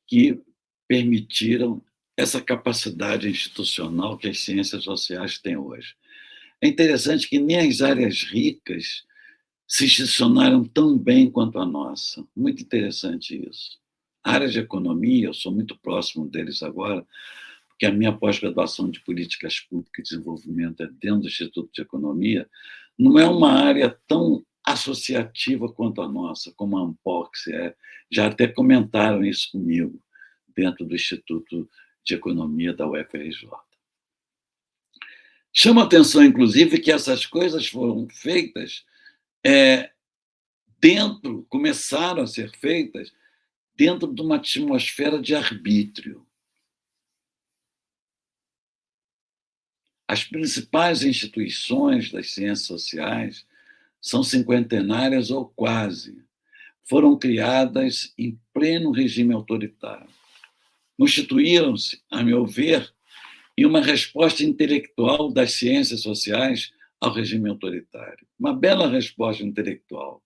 que permitiram essa capacidade institucional que as ciências sociais têm hoje. É interessante que nem as áreas ricas se institucionaram tão bem quanto a nossa. Muito interessante isso. A área de economia, eu sou muito próximo deles agora, porque a minha pós-graduação de Políticas Públicas e Desenvolvimento é dentro do Instituto de Economia, não é uma área tão associativa quanto a nossa, como a Ampox é. Já até comentaram isso comigo, dentro do Instituto de Economia da UFRJ. Chama a atenção, inclusive, que essas coisas foram feitas começaram a ser feitas dentro de uma atmosfera de arbítrio. As principais instituições das ciências sociais são cinquentenárias ou quase. Foram criadas em pleno regime autoritário. Constituíram-se, a meu ver, em uma resposta intelectual das ciências sociais ao regime autoritário. Uma bela resposta intelectual.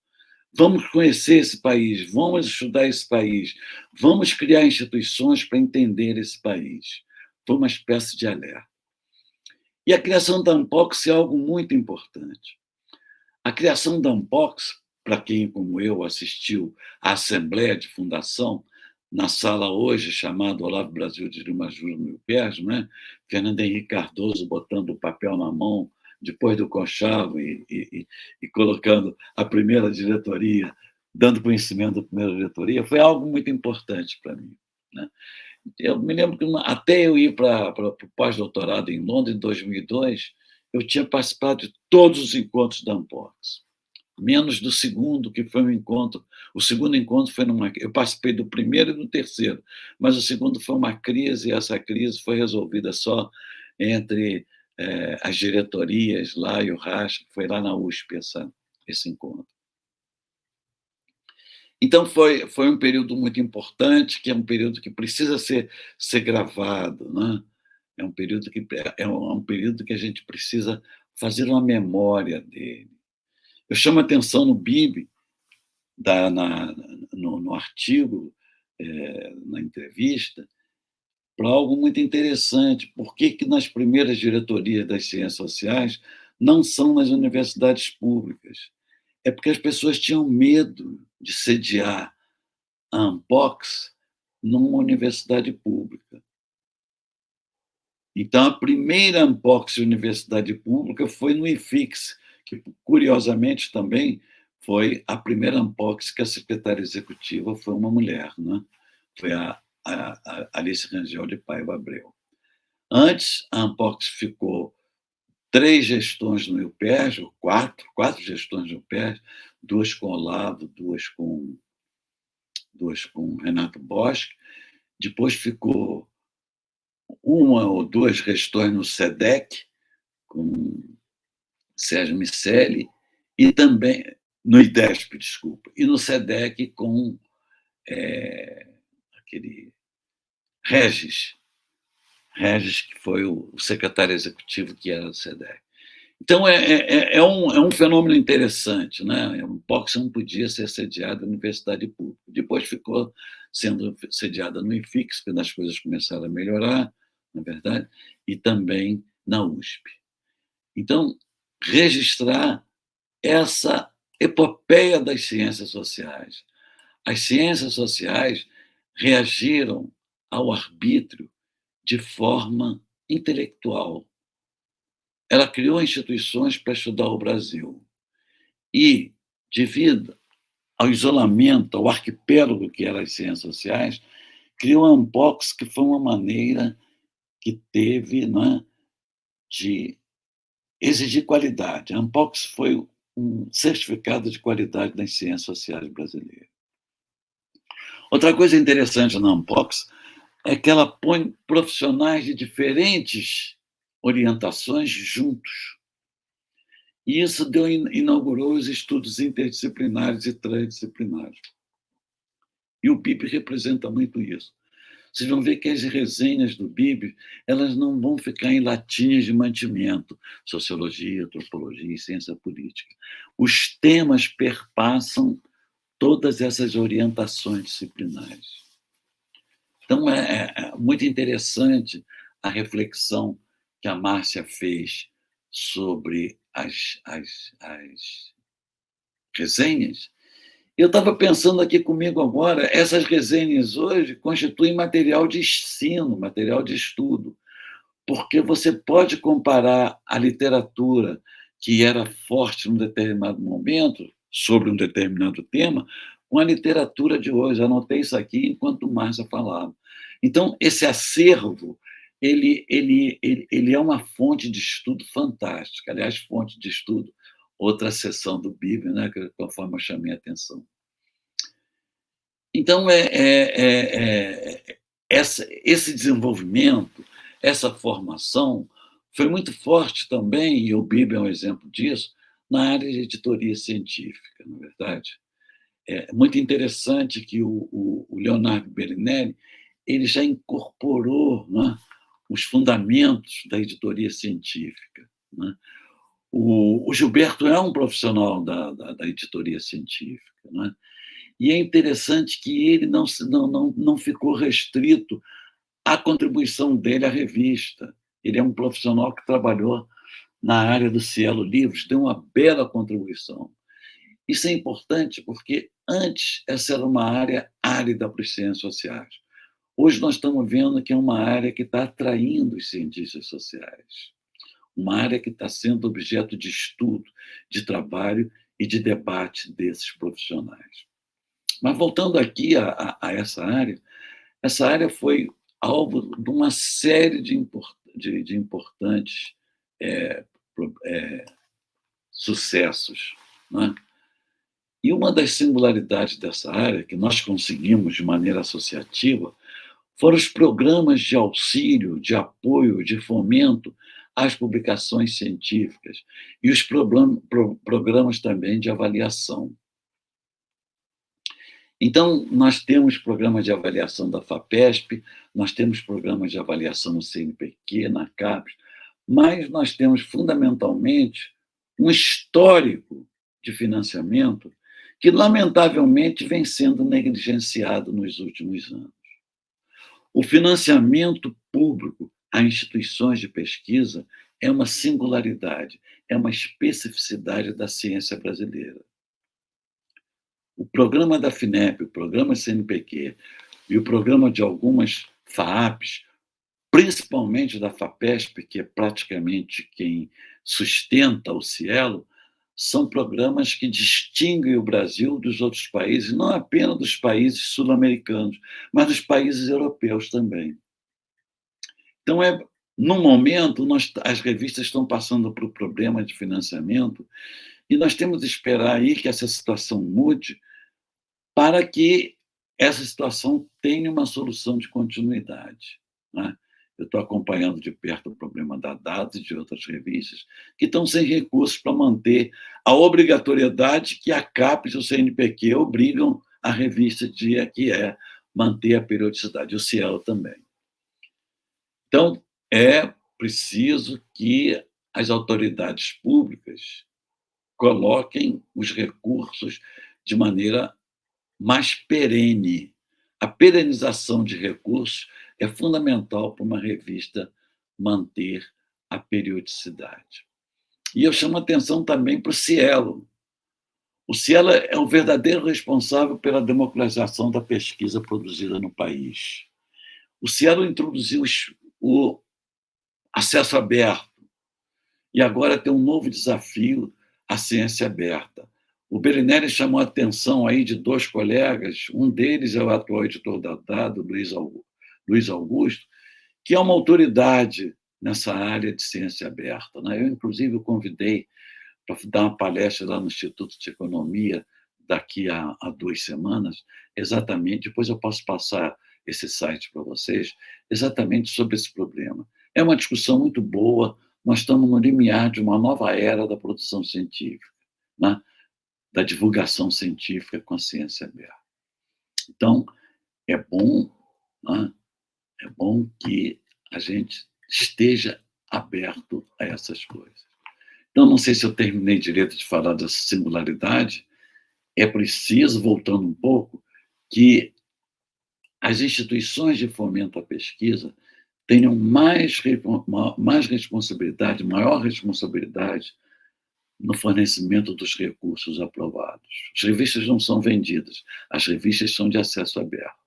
Vamos conhecer esse país, vamos estudar esse país, vamos criar instituições para entender esse país. Foi uma espécie de alerta. E a criação da Ampox é algo muito importante. A criação da Ampox, para quem, como eu, assistiu à Assembleia de Fundação, na sala hoje chamada Olavo Brasil de Lima Júnior no UPERJ, né? Fernando Henrique Cardoso botando o papel na mão depois do conchavo e colocando a primeira diretoria, dando conhecimento da primeira diretoria, foi algo muito importante para mim, né? Eu me lembro que até eu ir para o pós-doutorado em Londres, em 2002, eu tinha participado de todos os encontros da Unbox, menos do segundo, que foi um encontro. O segundo encontro foi eu participei do primeiro e do terceiro, mas o segundo foi uma crise, e essa crise foi resolvida só entre as diretorias lá e o RAS, que foi lá na USP esse encontro. Então, foi um período muito importante, que é um período que precisa ser gravado, né? É um período que a gente precisa fazer uma memória dele. Eu chamo a atenção no BIB, no artigo, na entrevista, para algo muito interessante. Por que nas primeiras diretorias das ciências sociais não são nas universidades públicas? É porque as pessoas tinham medo de sediar a Unbox numa universidade pública. Então, a primeira Unbox universidade pública foi no IFIX, que, curiosamente, também foi a primeira Unbox que a secretária executiva foi uma mulher, né? Foi a Alice Rangel de Paiva Abreu. Antes, a Unbox ficou 3 gestões no IUPERJ, quatro gestões no IUPERJ, 2 com Olavo, 2 com Renato Bosch. Depois ficou 1 ou 2 gestões no SEDEC, com Sérgio Miceli, e também no IDESP, desculpa, e no SEDEC com aquele Regis, que foi o secretário executivo que era do SEDEC. Então, é um fenômeno interessante, né? O Unbox não podia ser sediado na universidade pública. Depois ficou sendo sediada no IFIX, quando as coisas começaram a melhorar, na verdade, e também na USP. Então, registrar essa epopeia das ciências sociais. As ciências sociais reagiram ao arbítrio de forma intelectual. Ela criou instituições para estudar o Brasil. E, devido ao isolamento, ao arquipélago que eram as ciências sociais, criou a Unbox, que foi uma maneira que teve, né, de exigir qualidade. A Unbox foi um certificado de qualidade das ciências sociais brasileiras. Outra coisa interessante na Unbox é que ela põe profissionais de diferentes orientações juntos. E isso inaugurou os estudos interdisciplinares e transdisciplinares. E o BIB representa muito isso. Vocês vão ver que as resenhas do BIB, elas não vão ficar em latinhas de mantimento, sociologia, antropologia e ciência política. Os temas perpassam todas essas orientações disciplinares. Então, é muito interessante a reflexão que a Márcia fez sobre as resenhas. Eu estava pensando aqui comigo agora, essas resenhas hoje constituem material de ensino, material de estudo, porque você pode comparar a literatura que era forte num determinado momento, sobre um determinado tema, com a literatura de hoje. Anotei isso aqui enquanto Márcia falava. Então, esse acervo, ele é uma fonte de estudo fantástica. Aliás, fonte de estudo, outra seção do BIB, né, conforme eu chamei a atenção. Então, esse desenvolvimento, essa formação, foi muito forte também, e o BIB é um exemplo disso, na área de editoria científica, na verdade. É muito interessante que o Leonardo Berinelli ele já incorporou, né, os fundamentos da editoria científica, né? O Gilberto é um profissional da editoria científica, né? E é interessante que ele não ficou restrito à contribuição dele à revista. Ele é um profissional que trabalhou na área do Cielo Livros, deu uma bela contribuição. Isso é importante porque antes essa era uma área árida para as ciências sociais. Hoje nós estamos vendo que é uma área que está atraindo os cientistas sociais, uma área que está sendo objeto de estudo, de trabalho e de debate desses profissionais. Mas voltando aqui a essa área foi alvo de uma série de importantes sucessos, né? E uma das singularidades dessa área, que nós conseguimos de maneira associativa, foram os programas de auxílio, de apoio, de fomento às publicações científicas e os programas também de avaliação. Então, nós temos programas de avaliação da FAPESP, nós temos programas de avaliação no CNPq, na CAPES, mas nós temos, fundamentalmente, um histórico de financiamento que, lamentavelmente, vem sendo negligenciado nos últimos anos. O financiamento público a instituições de pesquisa é uma singularidade, é uma especificidade da ciência brasileira. O programa da FINEP, o programa CNPq e o programa de algumas FAAPs, principalmente da FAPESP, que é praticamente quem sustenta o Cielo, são programas que distinguem o Brasil dos outros países, não apenas dos países sul-americanos, mas dos países europeus também. Então, no momento, as revistas estão passando por um problema de financiamento e nós temos de esperar aí que essa situação mude para que essa situação tenha uma solução de continuidade, né? Eu estou acompanhando de perto o problema da Dados e de outras revistas que estão sem recursos para manter a obrigatoriedade que a CAPES e o CNPq obrigam a revista que é manter a periodicidade, o Cielo também. Então, é preciso que as autoridades públicas coloquem os recursos de maneira mais perene. A perenização de recursos é fundamental para uma revista manter a periodicidade. E eu chamo a atenção também para o Cielo. O Cielo é o verdadeiro responsável pela democratização da pesquisa produzida no país. O Cielo introduziu o acesso aberto e agora tem um novo desafio, a ciência aberta. O Belinelli chamou a atenção aí de dois colegas, um deles é o atual editor da Dado, Luiz Augusto, que é uma autoridade nessa área de ciência aberta, né? Eu, inclusive, o convidei para dar uma palestra lá no Instituto de Economia daqui a 2 semanas, exatamente, depois eu posso passar esse site para vocês, exatamente sobre esse problema. É uma discussão muito boa, nós estamos no limiar de uma nova era da produção científica, né? Da divulgação científica com a ciência aberta. Então, é bom, né? É bom que a gente esteja aberto a essas coisas. Então, não sei se eu terminei direito de falar dessa singularidade, é preciso, voltando um pouco, que as instituições de fomento à pesquisa tenham mais responsabilidade, maior responsabilidade no fornecimento dos recursos aprovados. As revistas não são vendidas, as revistas são de acesso aberto.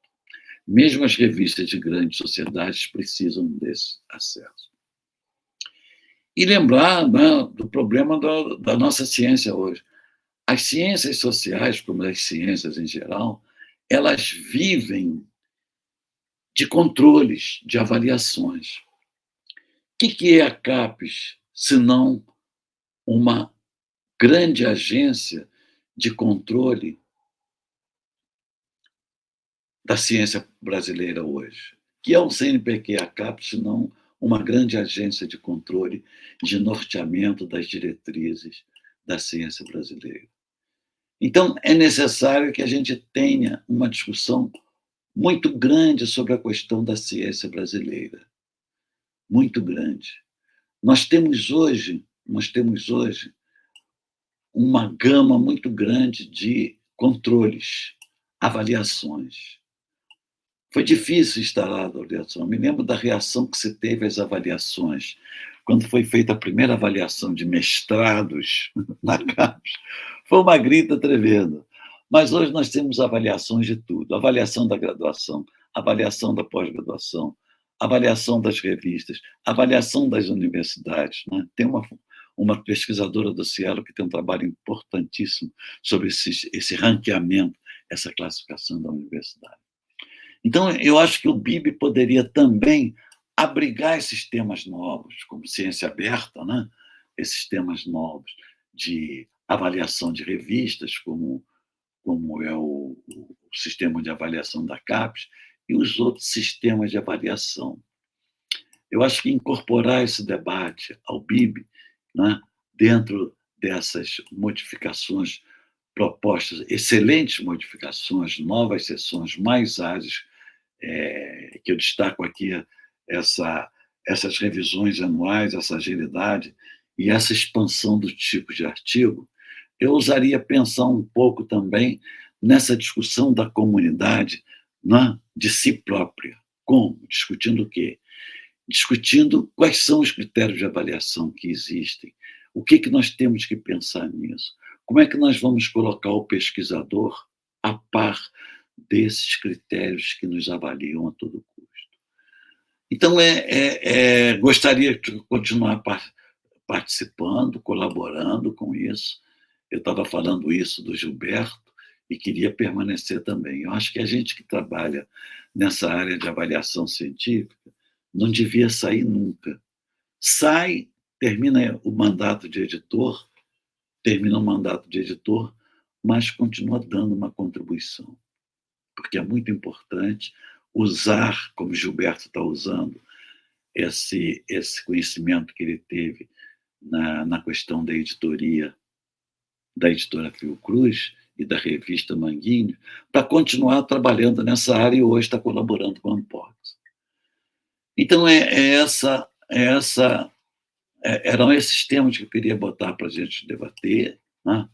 Mesmo as revistas de grandes sociedades precisam desse acesso. E lembrar, né, do problema da nossa ciência hoje. As ciências sociais, como as ciências em geral, elas vivem de controles, de avaliações. O que é a CAPES, se não uma grande agência de controle da ciência brasileira hoje? Que é o CNPq, a CAPES, se não uma grande agência de controle, de norteamento das diretrizes da ciência brasileira. Então, é necessário que a gente tenha uma discussão muito grande sobre a questão da ciência brasileira. Muito grande. Nós temos hoje uma gama muito grande de controles, avaliações. Foi difícil instalar a avaliação. Eu me lembro da reação que se teve às avaliações, quando foi feita a primeira avaliação de mestrados na CAPES. Foi uma grita tremenda. Mas hoje nós temos avaliações de tudo. Avaliação da graduação, avaliação da pós-graduação, avaliação das revistas, avaliação das universidades, né? Tem uma pesquisadora do Cielo que tem um trabalho importantíssimo sobre esse ranqueamento, essa classificação da universidade. Então, eu acho que o BIB poderia também abrigar esses temas novos, como ciência aberta, né? Esses temas novos de avaliação de revistas, como é o sistema de avaliação da CAPES, e os outros sistemas de avaliação. Eu acho que incorporar esse debate ao BIB, né, dentro dessas modificações propostas, excelentes modificações, novas sessões mais ágeis, que eu destaco aqui essas revisões anuais, essa agilidade e essa expansão do tipo de artigo, eu ousaria pensar um pouco também nessa discussão da comunidade, né, de si própria. Como? Discutindo o quê? Discutindo quais são os critérios de avaliação que existem, o que nós temos que pensar nisso, como é que nós vamos colocar o pesquisador a par desses critérios que nos avaliam a todo custo. Então, gostaria de continuar participando, colaborando com isso. Eu estava falando isso do Gilberto e queria permanecer também. Eu acho que a gente que trabalha nessa área de avaliação científica não devia sair nunca. Sai, termina o mandato de editor, mas continua dando uma contribuição, porque é muito importante usar, como Gilberto está usando, esse conhecimento que ele teve na questão da editoria, da editora Fiocruz e da revista Manguinho, para continuar trabalhando nessa área e hoje está colaborando com a Ampox. Então, eram esses temas que eu queria botar para a gente debater, né?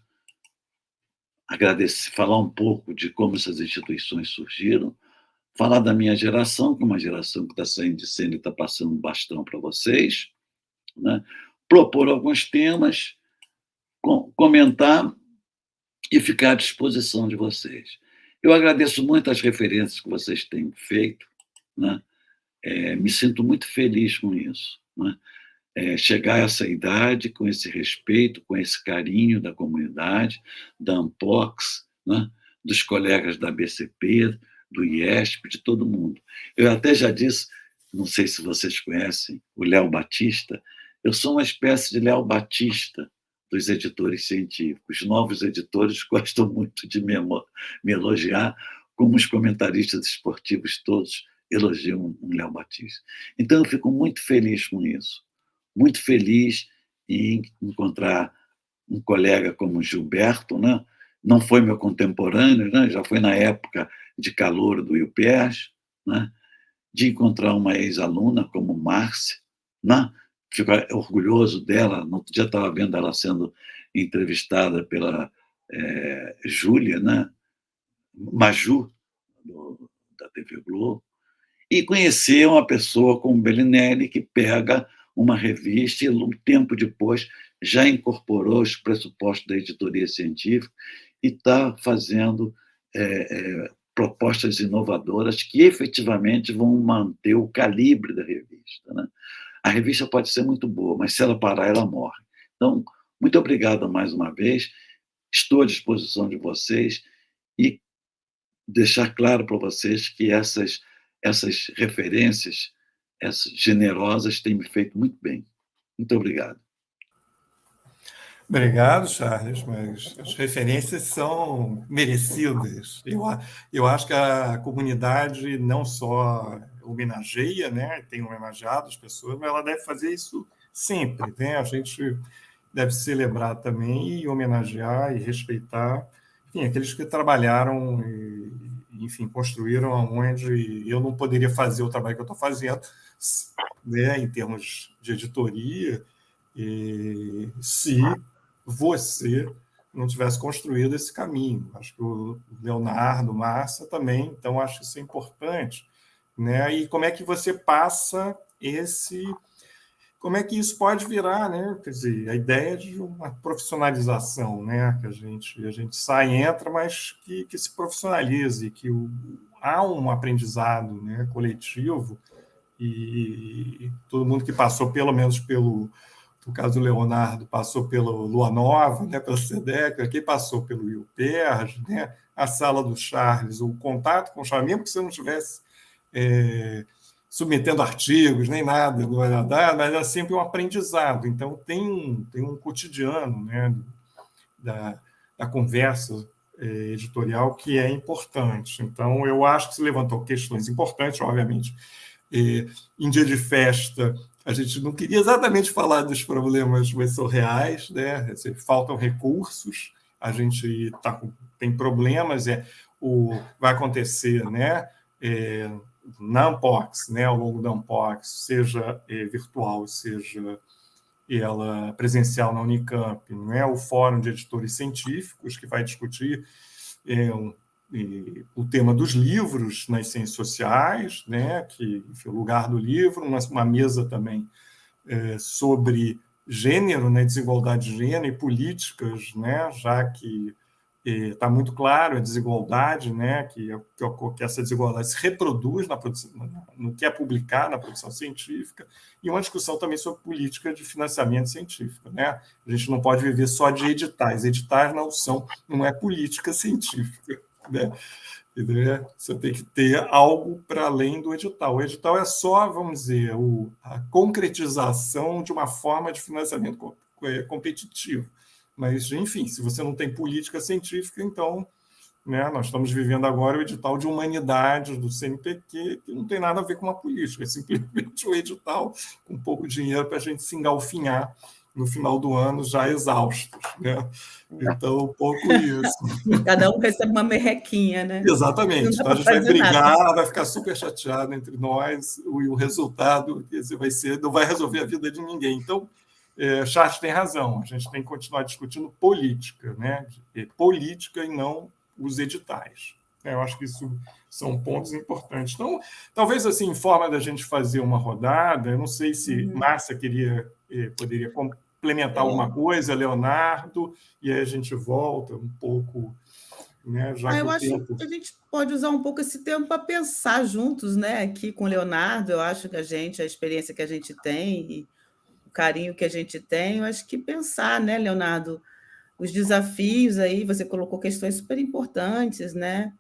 Agradecer, falar um pouco de como essas instituições surgiram, falar da minha geração, que é uma geração que está saindo de cena e está passando um bastão para vocês, né? Propor alguns temas, comentar e ficar à disposição de vocês. Eu agradeço muito as referências que vocês têm feito, né? Me sinto muito feliz com isso, né? Chegar a essa idade com esse respeito, com esse carinho da comunidade, da Ampox, né? Dos colegas da BCP, do IESP, de todo mundo. Eu até já disse, não sei se vocês conhecem, o Léo Batista, eu sou uma espécie de Léo Batista dos editores científicos. Os novos editores gostam muito de me elogiar, como os comentaristas esportivos todos elogiam o Léo Batista. Então, eu fico muito feliz com isso. Muito feliz em encontrar um colega como Gilberto, né? Não foi meu contemporâneo, né? Já foi na época de calor do IUPERJ, né? De encontrar uma ex-aluna como Márcia, né? Fico orgulhoso dela. No outro dia estava vendo ela sendo entrevistada pela Júlia, né? Maju, da TV Globo, e conhecer uma pessoa como Bellinelli, que pega uma revista e, um tempo depois, já incorporou os pressupostos da editoria científica e está fazendo propostas inovadoras que efetivamente vão manter o calibre da revista, né? A revista pode ser muito boa, mas se ela parar, ela morre. Então, muito obrigado mais uma vez. Estou à disposição de vocês e deixar claro para vocês que essas referências, essas generosas, têm me feito muito bem. Muito obrigado. Obrigado, Charles, mas as referências são merecidas. Eu acho que a comunidade não só homenageia, né, tem homenageado as pessoas, mas ela deve fazer isso sempre, né? A gente deve celebrar também e homenagear e respeitar, enfim, aqueles que trabalharam e, enfim, construíram onde eu não poderia fazer o trabalho que eu estou fazendo, né, em termos de editoria, e se você não tivesse construído esse caminho. Acho que o Leonardo, Márcia também, então acho isso importante, né? E como é que você passa como é que isso pode virar, né? Quer dizer, a ideia de uma profissionalização, né? Que a gente sai e entra, mas que se profissionalize, que há um aprendizado, né, coletivo, e todo mundo que passou, pelo menos pelo no caso do Leonardo, passou pelo Lua Nova, né, pela SEDEC, quem passou pelo IUPERJ, né, a sala do Charles, o contato com o Charles, mesmo que você não estivesse submetendo artigos, nem nada, mas é sempre um aprendizado. Então, tem um cotidiano, né, da conversa editorial que é importante. Então, eu acho que se levantou questões importantes, obviamente. Em dia de festa, a gente não queria exatamente falar dos problemas, mas são reais, né? Faltam recursos, a gente tem problemas, vai acontecer, né? Na Unpox, né? Ao longo da Unpox, seja virtual, seja ela presencial na Unicamp, né? O Fórum de Editores Científicos, que vai discutir o tema dos livros nas ciências sociais, né? Que, enfim, o lugar do livro, uma mesa também sobre gênero, né? Desigualdade de gênero e políticas, né? Já que está muito claro a desigualdade, né? Que essa desigualdade se reproduz na produção, no que é publicado na produção científica, e uma discussão também sobre política de financiamento científico, né? A gente não pode viver só de editais. Editais não é política científica, né? Você tem que ter algo para além do edital. O edital é só, vamos dizer, a concretização de uma forma de financiamento competitivo. Mas, enfim, se você não tem política científica, então, né, nós estamos vivendo agora o edital de humanidades do CNPq, que não tem nada a ver com uma política, é simplesmente um edital com pouco dinheiro para a gente se engalfinhar no final do ano, já exaustos, né? Então, um pouco isso. Cada um recebe uma merrequinha, né? Exatamente. Então, a gente vai brigar, vai ficar super chateado entre nós, e o resultado não vai resolver a vida de ninguém. Então, Charles tem razão, a gente tem que continuar discutindo política, né? Política e não os editais. Eu acho que isso são pontos importantes. Então, talvez, assim, em forma da gente fazer uma rodada, eu não sei se Márcia poderia complementar alguma coisa, Leonardo, e aí a gente volta um pouco, né? Já que eu acho que a gente pode usar um pouco esse tempo para pensar juntos, né? Aqui com o Leonardo, eu acho que a experiência que a gente tem e o carinho que a gente tem, eu acho que pensar, né, Leonardo, os desafios aí, você colocou questões super importantes, né?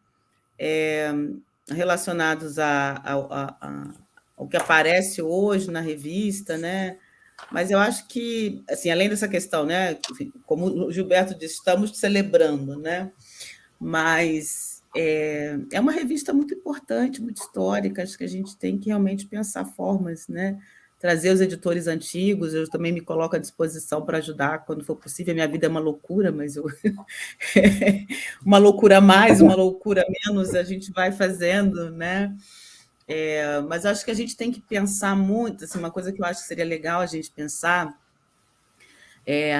Relacionados ao que aparece hoje na revista, né? Mas eu acho que, assim, além dessa questão, né? Como o Gilberto disse, estamos celebrando, né? Mas é uma revista muito importante, muito histórica, acho que a gente tem que realmente pensar formas, né? Trazer os editores antigos, eu também me coloco à disposição para ajudar quando for possível. Minha vida é uma loucura, mas uma loucura mais, uma loucura menos, a gente vai fazendo, né? Mas acho que a gente tem que pensar muito, assim, uma coisa que eu acho que seria legal a gente pensar,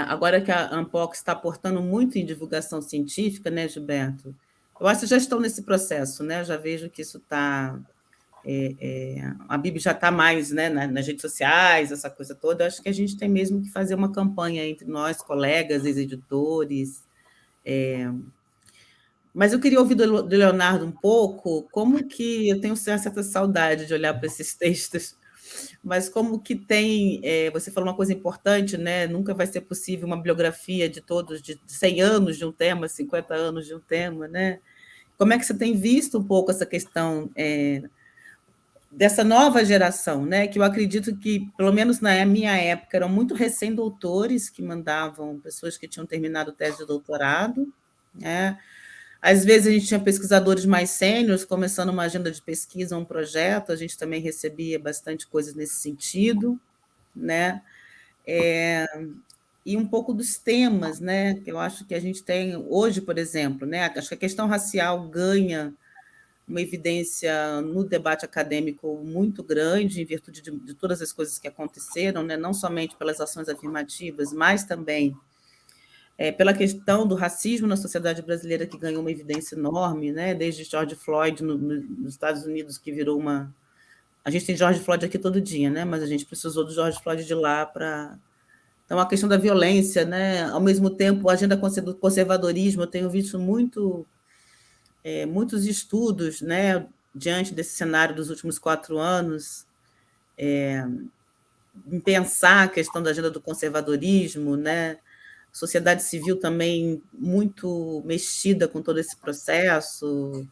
agora que a Unpox está aportando muito em divulgação científica, né, Gilberto? Eu acho que já estão nesse processo, né? Eu já vejo que isso está... a Bíblia já está mais, né, nas redes sociais, essa coisa toda. Eu acho que a gente tem mesmo que fazer uma campanha entre nós, colegas, ex-editores. Mas eu queria ouvir do Leonardo um pouco como que... Eu tenho certa saudade de olhar para esses textos, mas como que tem... você falou uma coisa importante, né? Nunca vai ser possível uma bibliografia de todos, de 100 anos de um tema, 50 anos de um tema, né? Como é que você tem visto um pouco essa questão... dessa nova geração, né? Que eu acredito que, pelo menos na minha época, eram muito recém-doutores que mandavam pessoas que tinham terminado tese de doutorado, né? Às vezes a gente tinha pesquisadores mais sêniores, começando uma agenda de pesquisa, um projeto, a gente também recebia bastante coisas nesse sentido, né? E um pouco dos temas, né? Que eu acho que a gente tem hoje, por exemplo, né? Acho que a questão racial ganha uma evidência no debate acadêmico muito grande, em virtude de todas as coisas que aconteceram, né? Não somente pelas ações afirmativas, mas também pela questão do racismo na sociedade brasileira, que ganhou uma evidência enorme, né? Desde George Floyd nos Estados Unidos, que virou uma... A gente tem George Floyd aqui todo dia, né? Mas a gente precisou do George Floyd de lá para... Então, a questão da violência, né? Ao mesmo tempo, a agenda do conservadorismo, eu tenho visto muitos estudos, né, diante desse cenário dos últimos 4 anos, em pensar a questão da agenda do conservadorismo, né? Sociedade civil também muito mexida com todo esse processo.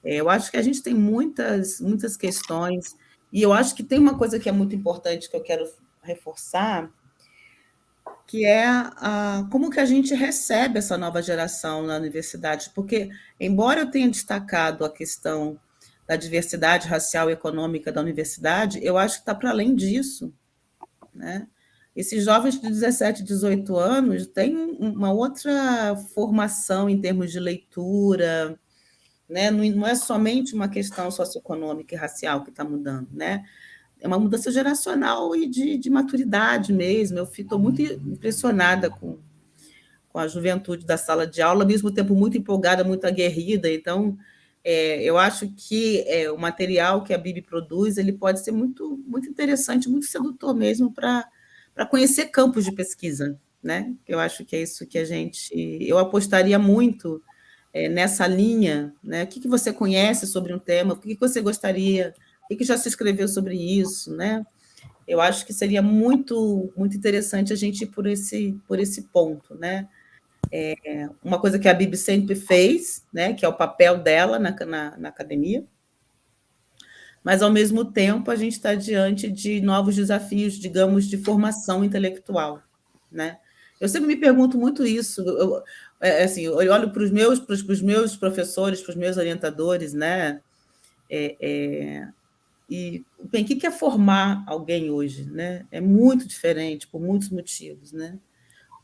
Eu acho que a gente tem muitas questões, e eu acho que tem uma coisa que é muito importante que eu quero reforçar, que é como que a gente recebe essa nova geração na universidade, porque, embora eu tenha destacado a questão da diversidade racial e econômica da universidade, eu acho que está para além disso, né? Esses jovens de 17, 18 anos têm uma outra formação em termos de leitura, né? Não é somente uma questão socioeconômica e racial que está mudando, né? É uma mudança geracional e de maturidade mesmo. Eu estou muito impressionada com a juventude da sala de aula, ao mesmo tempo muito empolgada, muito aguerrida. Então, eu acho que o material que a Bibi produz ele pode ser muito, muito interessante, muito sedutor mesmo para conhecer campos de pesquisa, né? Eu acho que é isso que eu apostaria muito nessa linha, né? O que você conhece sobre um tema, o que você gostaria, o que já se escreveu sobre isso, né? Eu acho que seria muito, muito interessante a gente ir por esse ponto, né? Uma coisa que a Bibi sempre fez, né? Que é o papel dela na academia, mas, ao mesmo tempo, a gente está diante de novos desafios, digamos, de formação intelectual, né? Eu sempre me pergunto muito isso. Assim, eu olho para os meus professores, para os meus orientadores, né? E bem, o que é formar alguém hoje, né? É muito diferente por muitos motivos, né?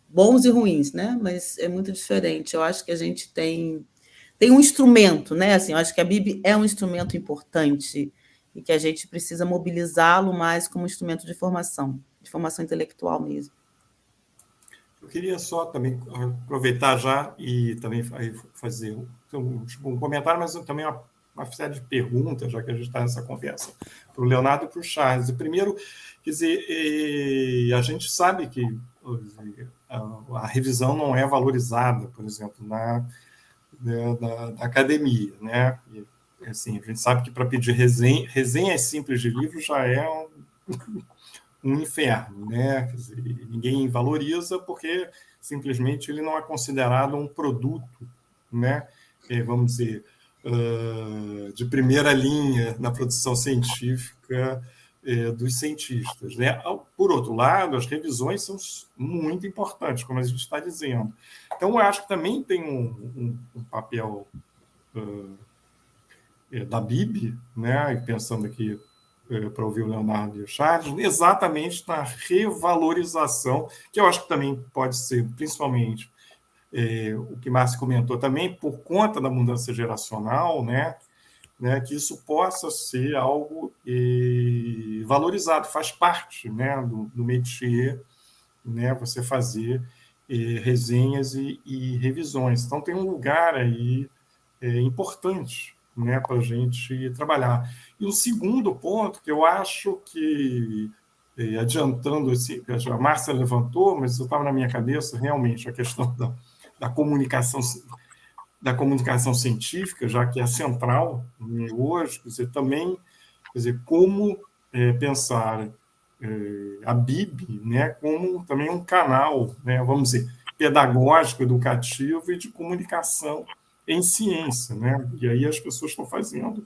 Bons e ruins, né? Mas é muito diferente. Eu acho que a gente tem um instrumento, né? Assim, eu acho que a Bibi é um instrumento importante e que a gente precisa mobilizá-lo mais como instrumento de formação intelectual mesmo. Eu queria só também aproveitar já e também fazer um comentário, mas também uma série de perguntas, já que a gente está nessa conversa, para o Leonardo e para o Charles. E primeiro, quer dizer, a gente sabe que a revisão não é valorizada, por exemplo, na academia, né? E, assim, a gente sabe que para pedir resenhas simples de livros já é um inferno, né? Quer dizer, ninguém valoriza porque simplesmente ele não é considerado um produto, né? Vamos dizer, de primeira linha na produção científica dos cientistas, né? Por outro lado, as revisões são muito importantes, como a gente está dizendo. Então, eu acho que também tem um papel da Bibi, né? E pensando aqui para ouvir o Leonardo e o Charles, exatamente na revalorização, que eu acho que também pode ser, principalmente, o que Márcio comentou também, por conta da mudança geracional, né, que isso possa ser algo valorizado, faz parte, né, do métier, né, você fazer resenhas e revisões. Então, tem um lugar aí importante, né, para a gente trabalhar. E o segundo ponto, que eu acho que, adiantando, que a Márcia levantou, mas eu estava na minha cabeça, realmente, a questão da comunicação científica, já que é central, né, hoje, quer dizer, também, quer dizer, como pensar a Bibi, né, como também um canal, né, vamos dizer, pedagógico, educativo e de comunicação em ciência, né? E aí as pessoas estão fazendo.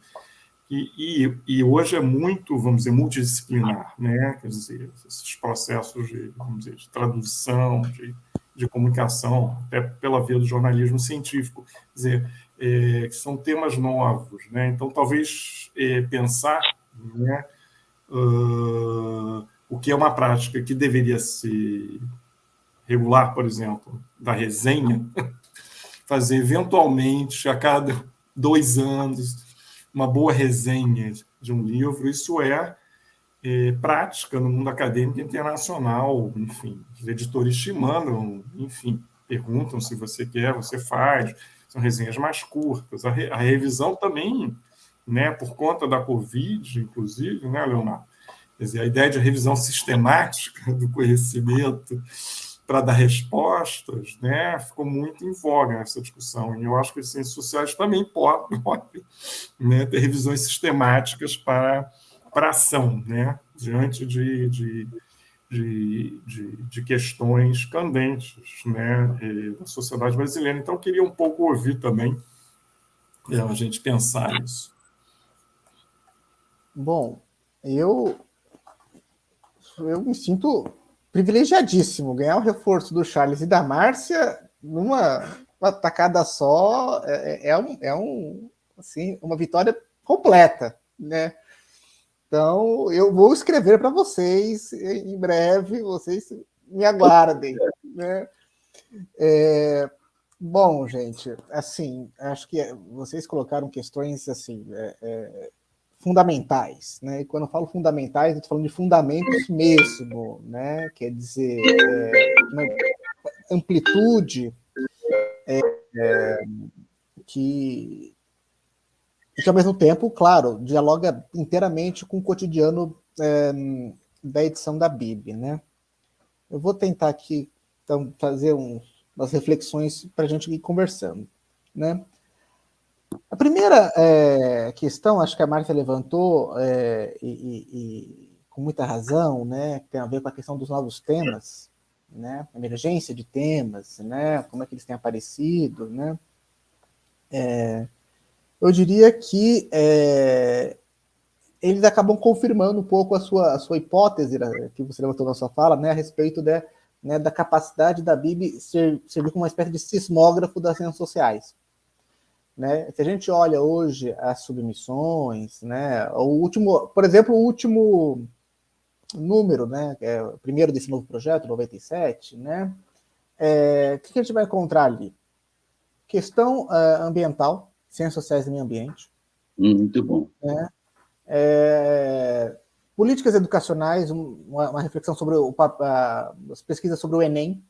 E hoje é muito, vamos dizer, multidisciplinar, né? Quer dizer, esses processos vamos dizer, de tradução, de comunicação, até pela via do jornalismo científico, quer dizer, que são temas novos, né? Então, talvez pensar, né, o que é uma prática que deveria ser regular, por exemplo, da resenha, fazer eventualmente, a cada 2 anos, uma boa resenha de um livro. Isso é prática no mundo acadêmico internacional. Enfim, os editores te mandam, enfim, perguntam se você quer, você faz. São resenhas mais curtas. A revisão também, né, por conta da Covid, inclusive, né, Leonardo? Quer dizer, a ideia de revisão sistemática do conhecimento para dar respostas, né, ficou muito em voga nessa discussão. E eu acho que as ciências sociais também podem, né, ter revisões sistemáticas para ação, né, diante de de questões candentes, né, da sociedade brasileira. Então, eu queria um pouco ouvir também a gente pensar nisso. Bom, eu me sinto privilegiadíssimo. Ganhar o reforço do Charles e da Márcia numa tacada só assim, uma vitória completa, né? Então, eu vou escrever para vocês em breve, vocês me aguardem, né? Bom, gente, assim, acho que vocês colocaram questões assim fundamentais, né? E quando eu falo fundamentais, eu estou falando de fundamentos mesmo, né? Quer dizer, uma amplitude que ao mesmo tempo, claro, dialoga inteiramente com o cotidiano da edição da Bib, né? Eu vou tentar aqui então fazer umas reflexões para a gente ir conversando, né? A primeira questão, acho que a Márcia levantou, e com muita razão, né, tem a ver com a questão dos novos temas, né, a emergência de temas, né, como é que eles têm aparecido, né. Eu diria que eles acabam confirmando um pouco a sua hipótese, que você levantou na sua fala, né, a respeito da capacidade da Bib servir como uma espécie de sismógrafo das ciências sociais. Né? Se a gente olha hoje as submissões, né, por exemplo, o último número, né, que é o primeiro desse novo projeto, 97, né, o que a gente vai encontrar ali? Questão ambiental, ciências sociais e meio ambiente. Muito bom. Né, políticas educacionais, uma reflexão sobre as pesquisas sobre o Enem,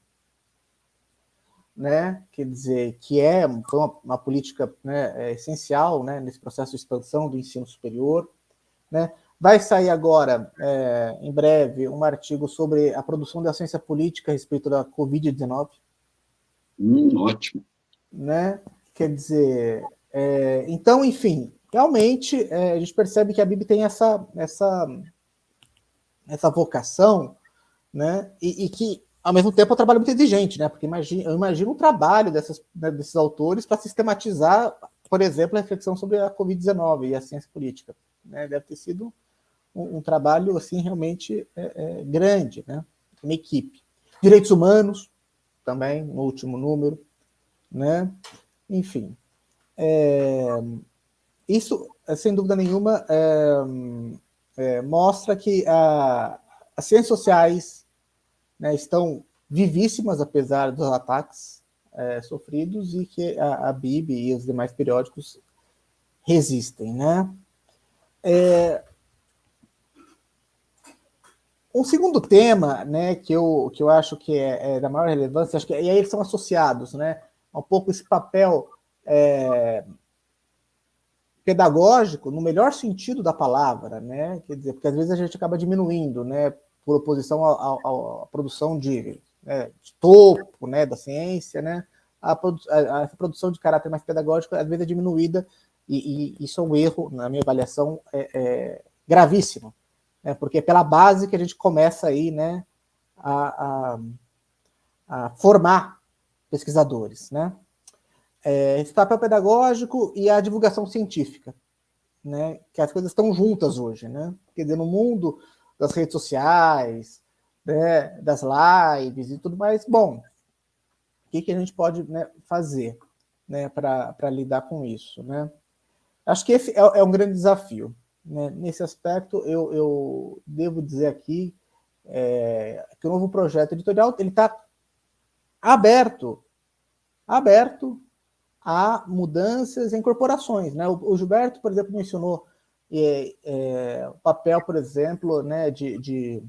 né, quer dizer, que foi uma política, né, essencial, né, nesse processo de expansão do ensino superior, né. Vai sair agora, em breve, um artigo sobre a produção da ciência política a respeito da Covid-19. Ótimo. Né, quer dizer, então, enfim, realmente a gente percebe que a Bib tem essa vocação, né, e que ao mesmo tempo é um trabalho muito exigente, né? Porque eu imagino o trabalho desses autores para sistematizar, por exemplo, a reflexão sobre a Covid-19 e a ciência política. Né? Deve ter sido um trabalho assim realmente grande, né? Uma equipe. Direitos humanos, também, no último número. Né? Enfim. Isso, sem dúvida nenhuma, mostra que as ciências sociais, né, estão vivíssimas, apesar dos ataques sofridos, e que a Bib e os demais periódicos resistem. Né? Um segundo tema, né, que eu acho que é da maior relevância, acho que e aí eles são associados, né, um pouco esse papel pedagógico, no melhor sentido da palavra, né, quer dizer, porque às vezes a gente acaba diminuindo, né, por oposição à produção de topo, né, da ciência, né, a produção de caráter mais pedagógico às vezes é diminuída, e isso é um erro, na minha avaliação, gravíssimo, né, porque é pela base que a gente começa aí, né, a formar pesquisadores, né. Esse papel pedagógico e a divulgação científica, né, que as coisas estão juntas hoje, né, quer dizer, no mundo das redes sociais, né, das lives e tudo mais. Bom, o que a gente pode, né, fazer, né, para lidar com isso? Né? Acho que esse é um grande desafio. Né? Nesse aspecto, eu devo dizer aqui que o novo projeto editorial está aberto a mudanças e incorporações. Né? O Gilberto, por exemplo, mencionou o papel, por exemplo, né, de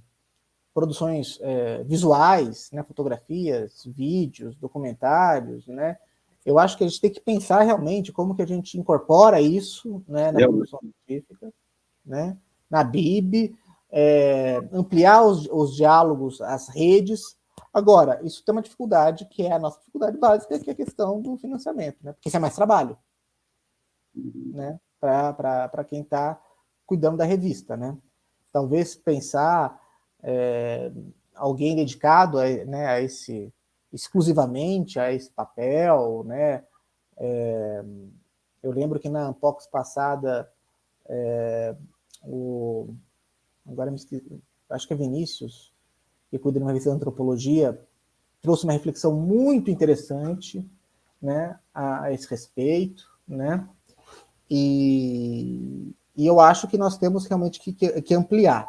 produções visuais, né, fotografias, vídeos, documentários, né? Eu acho que a gente tem que pensar realmente como que a gente incorpora isso, né, na produção científica, né, na Bib, ampliar os diálogos, as redes. Agora, isso tem uma dificuldade, que é a nossa dificuldade básica, que é a questão do financiamento, né? Porque isso é mais trabalho, né, para quem está cuidando da revista, né? Talvez pensar alguém dedicado né, a esse, exclusivamente a esse papel, né? Eu lembro que na Unpox passada, agora me esqueci, acho que é Vinícius, que cuida de uma revista de antropologia, trouxe uma reflexão muito interessante, né, a esse respeito, né? E eu acho que nós temos realmente que ampliar,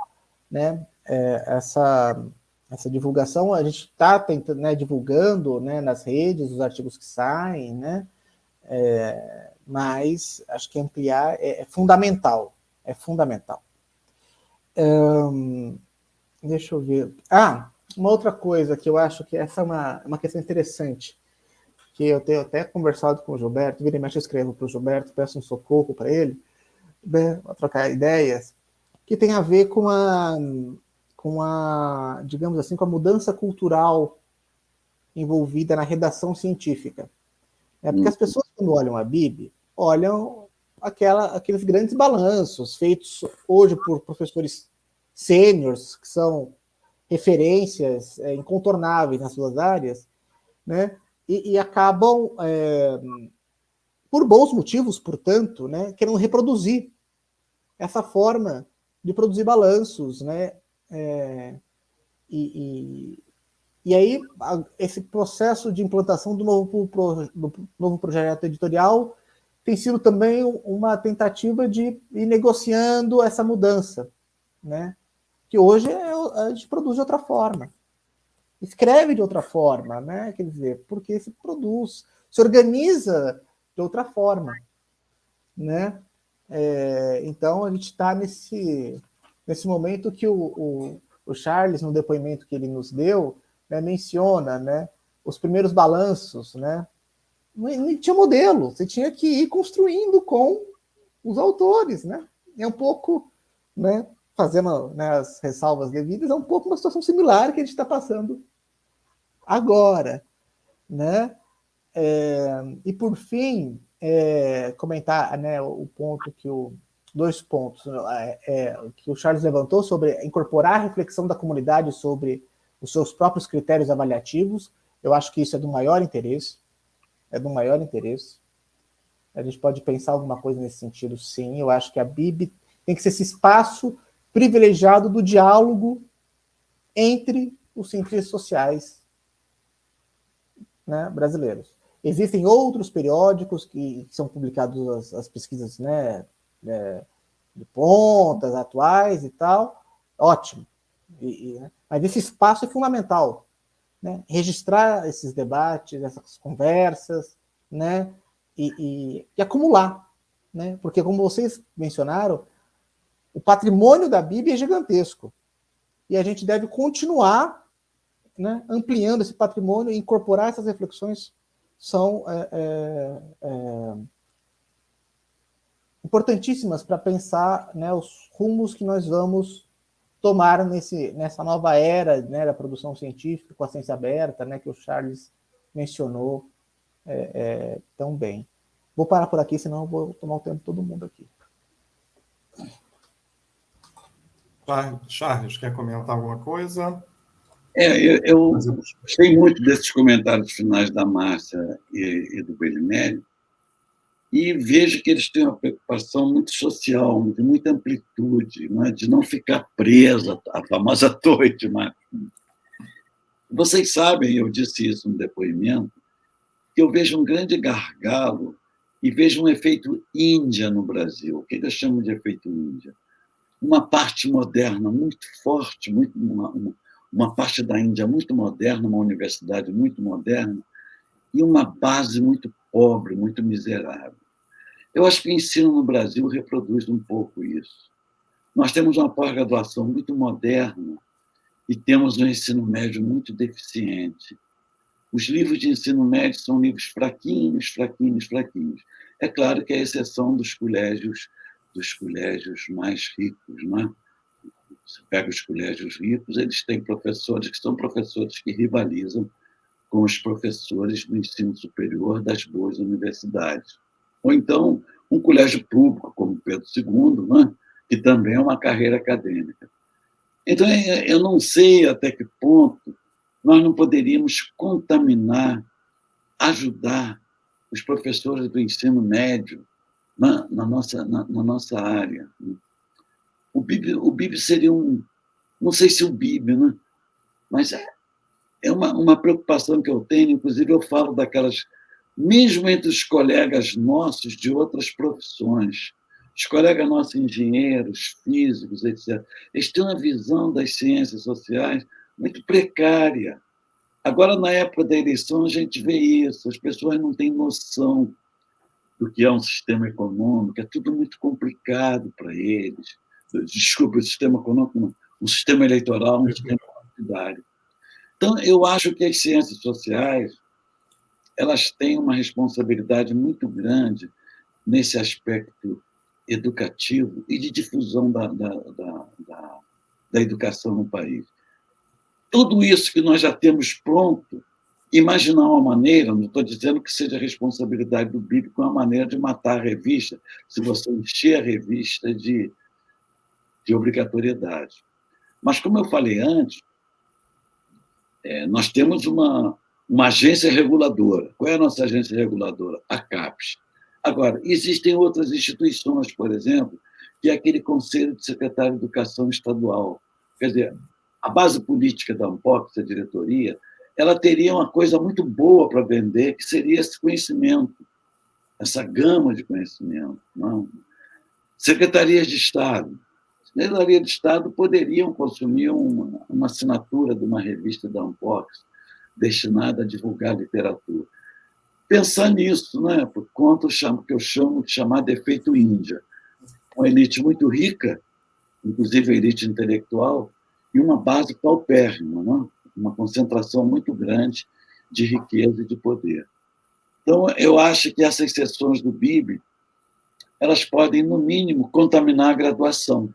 né, essa divulgação. A gente está tentando, né, divulgando, né, nas redes os artigos que saem, né, mas acho que ampliar é fundamental, é fundamental. Deixa eu ver. Uma outra coisa que eu acho que essa é uma questão interessante, que eu tenho até conversado com o Gilberto, vira e mexe eu escrevo para o Gilberto, peço um socorro para ele, né, para trocar ideias, que tem a ver com a, digamos assim, com a mudança cultural envolvida na redação científica. Porque as pessoas, quando olham a BIB, olham aqueles grandes balanços feitos hoje por professores sêniores, que são referências incontornáveis nas suas áreas, né? E acabam, por bons motivos, portanto, né, querendo reproduzir essa forma de produzir balanços, né? E aí, esse processo de implantação do novo projeto editorial tem sido também uma tentativa de ir negociando essa mudança, né? Que hoje a gente produz de outra forma, escreve de outra forma, né? Quer dizer, porque se produz, se organiza de outra forma, né? Então, a gente está nesse momento que o Charles, no depoimento que ele nos deu, né, menciona, né, os primeiros balanços, né? Não tinha modelo, você tinha que ir construindo com os autores, né? É um pouco, né, fazendo, né, as ressalvas devidas, é um pouco uma situação similar que a gente está passando agora, né? E por fim, comentar, né, o ponto que dois pontos que o Charles levantou sobre incorporar a reflexão da comunidade sobre os seus próprios critérios avaliativos. Eu acho que isso é do maior interesse. A gente pode pensar alguma coisa nesse sentido, sim. Eu acho que a BIB tem que ser esse espaço privilegiado do diálogo entre os cientistas sociais, né, brasileiros. Existem outros periódicos que são publicados as pesquisas, né, de pontas, atuais e tal. Ótimo. Mas esse espaço é fundamental, né? Registrar esses debates, essas conversas, né? E acumular, né? Porque, como vocês mencionaram, o patrimônio da Bíblia é gigantesco e a gente deve continuar, né, ampliando esse patrimônio e incorporar essas reflexões são importantíssimas para pensar, né, os rumos que nós vamos tomar nessa nova era, né, da produção científica com a ciência aberta, né, que o Charles mencionou tão bem. Vou parar por aqui, senão eu vou tomar o tempo de todo mundo aqui. Charles, quer comentar alguma coisa? Eu gostei muito desses comentários finais da Márcia e do Bellinelli, e vejo que eles têm uma preocupação muito social, de muita amplitude, não é? De não ficar presa à famosa torre de Marfim. Vocês sabem, eu disse isso no depoimento, que eu vejo um grande gargalo e vejo um efeito Índia no Brasil. O que eu chamo de efeito Índia? Uma parte moderna muito forte, uma parte da Índia muito moderna, uma universidade muito moderna, e uma base muito pobre, muito miserável. Eu acho que o ensino no Brasil reproduz um pouco isso. Nós temos uma pós-graduação muito moderna e temos um ensino médio muito deficiente. Os livros de ensino médio são livros fraquinhos, fraquinhos, fraquinhos. É claro que é a exceção dos colégios mais ricos, não é? Você pega os colégios ricos, eles têm professores que são professores que rivalizam com os professores do ensino superior das boas universidades. Ou então, um colégio público, como Pedro II, né? Que também é uma carreira acadêmica. Então, eu não sei até que ponto nós não poderíamos contaminar, ajudar os professores do ensino médio na nossa área. O BIB seria um... Não sei se o BIB, né? Mas é uma preocupação que eu tenho, inclusive eu falo daquelas... Mesmo entre os colegas nossos de outras profissões, os colegas nossos engenheiros, físicos, etc., eles têm uma visão das ciências sociais muito precária. Agora, na época da eleição, a gente vê isso, as pessoas não têm noção do que é um sistema econômico, é tudo muito complicado para eles. Desculpa, o sistema econômico, não, um sistema eleitoral, um sistema partidário. Então, eu acho que as ciências sociais elas têm uma responsabilidade muito grande nesse aspecto educativo e de difusão da educação no país. Tudo isso que nós já temos pronto, imaginar uma maneira, não estou dizendo que seja responsabilidade do BIB, com uma maneira de matar a revista, se você encher a revista de obrigatoriedade. Mas, como eu falei antes, nós temos uma agência reguladora. Qual é a nossa agência reguladora? A CAPES. Agora, existem outras instituições, por exemplo, que é aquele Conselho de Secretário de Educação Estadual. Quer dizer, a base política da ANPOC, a diretoria, ela teria uma coisa muito boa para vender, que seria esse conhecimento, essa gama de conhecimento. Não? Secretarias de Estado. Secretarias de Estado poderiam consumir uma assinatura de uma revista da ANPOC destinada a divulgar literatura. Pensar nisso, né? Por conta que eu chamo de chamar de efeito Índia. Uma elite muito rica, inclusive a elite intelectual, e uma base paupérrima, né? Uma concentração muito grande de riqueza e de poder. Então, eu acho que essas sessões do BIB elas podem, no mínimo, contaminar a graduação.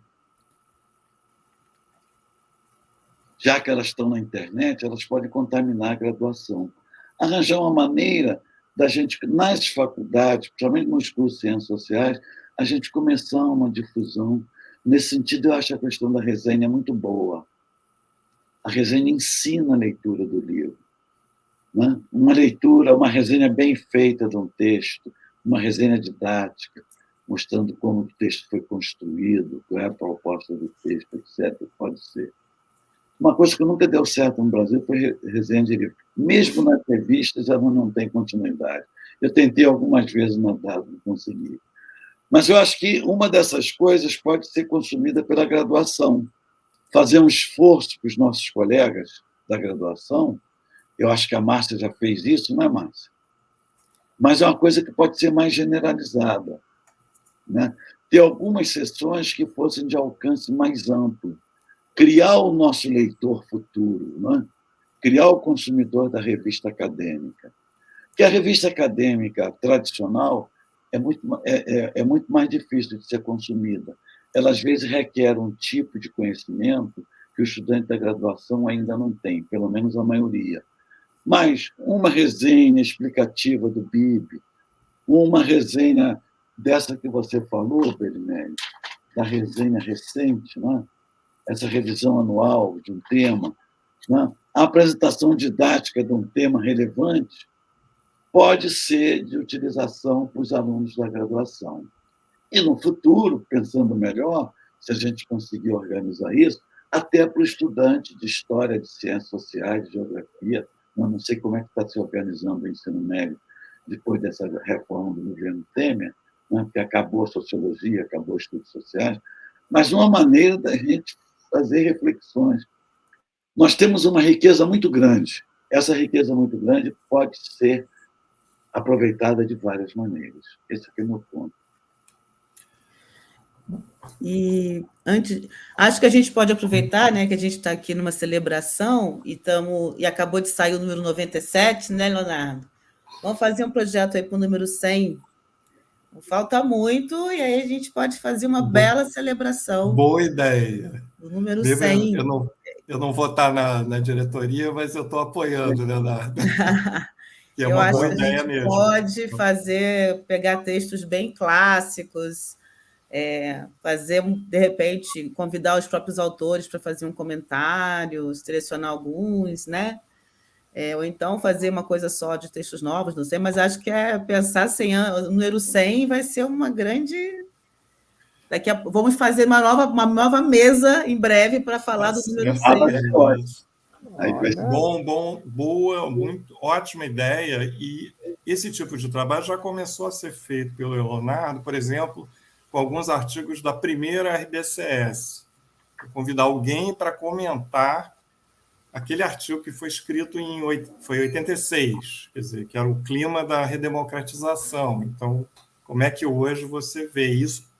Já que elas estão na internet, elas podem contaminar a graduação. Arranjar uma maneira da gente, nas faculdades, principalmente nos cursos de ciências sociais, a gente começar uma difusão. Nesse sentido, eu acho a questão da resenha muito boa. A resenha ensina a leitura do livro. Né? Uma leitura, uma resenha bem feita de um texto, uma resenha didática, mostrando como o texto foi construído, qual é a proposta do texto, etc. Pode ser. Uma coisa que nunca deu certo no Brasil foi resenha de livro. Mesmo nas revistas, ela não tem continuidade. Eu tentei algumas vezes mandar, não consegui. Mas eu acho que uma dessas coisas pode ser consumida pela graduação. Fazer um esforço para os nossos colegas da graduação, eu acho que a Márcia já fez isso, não é, Márcia? Mas é uma coisa que pode ser mais generalizada. Né? Ter algumas sessões que fossem de alcance mais amplo. Criar o nosso leitor futuro, né? Criar o consumidor da revista acadêmica. Porque a revista acadêmica tradicional é muito mais difícil de ser consumida. Ela, às vezes, requer um tipo de conhecimento que o estudante da graduação ainda não tem, pelo menos a maioria. Mas uma resenha explicativa do BIB, uma resenha dessa que você falou, Belinelli, da resenha recente, né? Essa revisão anual de um tema, né? A apresentação didática de um tema relevante pode ser de utilização para os alunos da graduação. E, no futuro, pensando melhor, se a gente conseguir organizar isso, até para o estudante de História, de Ciências Sociais, de Geografia. Eu não sei como é que está se organizando o ensino médio depois dessa reforma do governo Temer, né? Porque acabou a Sociologia, acabou os estudos sociais, mas uma maneira da gente fazer reflexões. Nós temos uma riqueza muito grande. Essa riqueza muito grande pode ser aproveitada de várias maneiras. Esse é o meu ponto. E acho que a gente pode aproveitar, né, que a gente está aqui numa celebração e acabou de sair o número 97, né, Leonardo? Vamos fazer um projeto aí para o número 100. Não falta muito, e aí a gente pode fazer uma bela celebração. Boa ideia. O número 100. Eu não vou estar na diretoria, mas eu estou apoiando, Leonardo. Que é boa ideia mesmo. Pode pegar textos bem clássicos, fazer, de repente, convidar os próprios autores para fazer um comentário, selecionar alguns, né? Ou então fazer uma coisa só de textos novos, não sei, mas acho que pensar 100 anos, o número 100 vai ser uma grande... Vamos fazer uma nova mesa em breve para falar do número 100. Boa, muito ótima ideia. E esse tipo de trabalho já começou a ser feito pelo Leonardo, por exemplo, com alguns artigos da primeira RBCS. Convidar alguém para comentar aquele artigo que foi escrito foi 86, quer dizer, que era o clima da redemocratização. Então, como é que hoje você vê isso?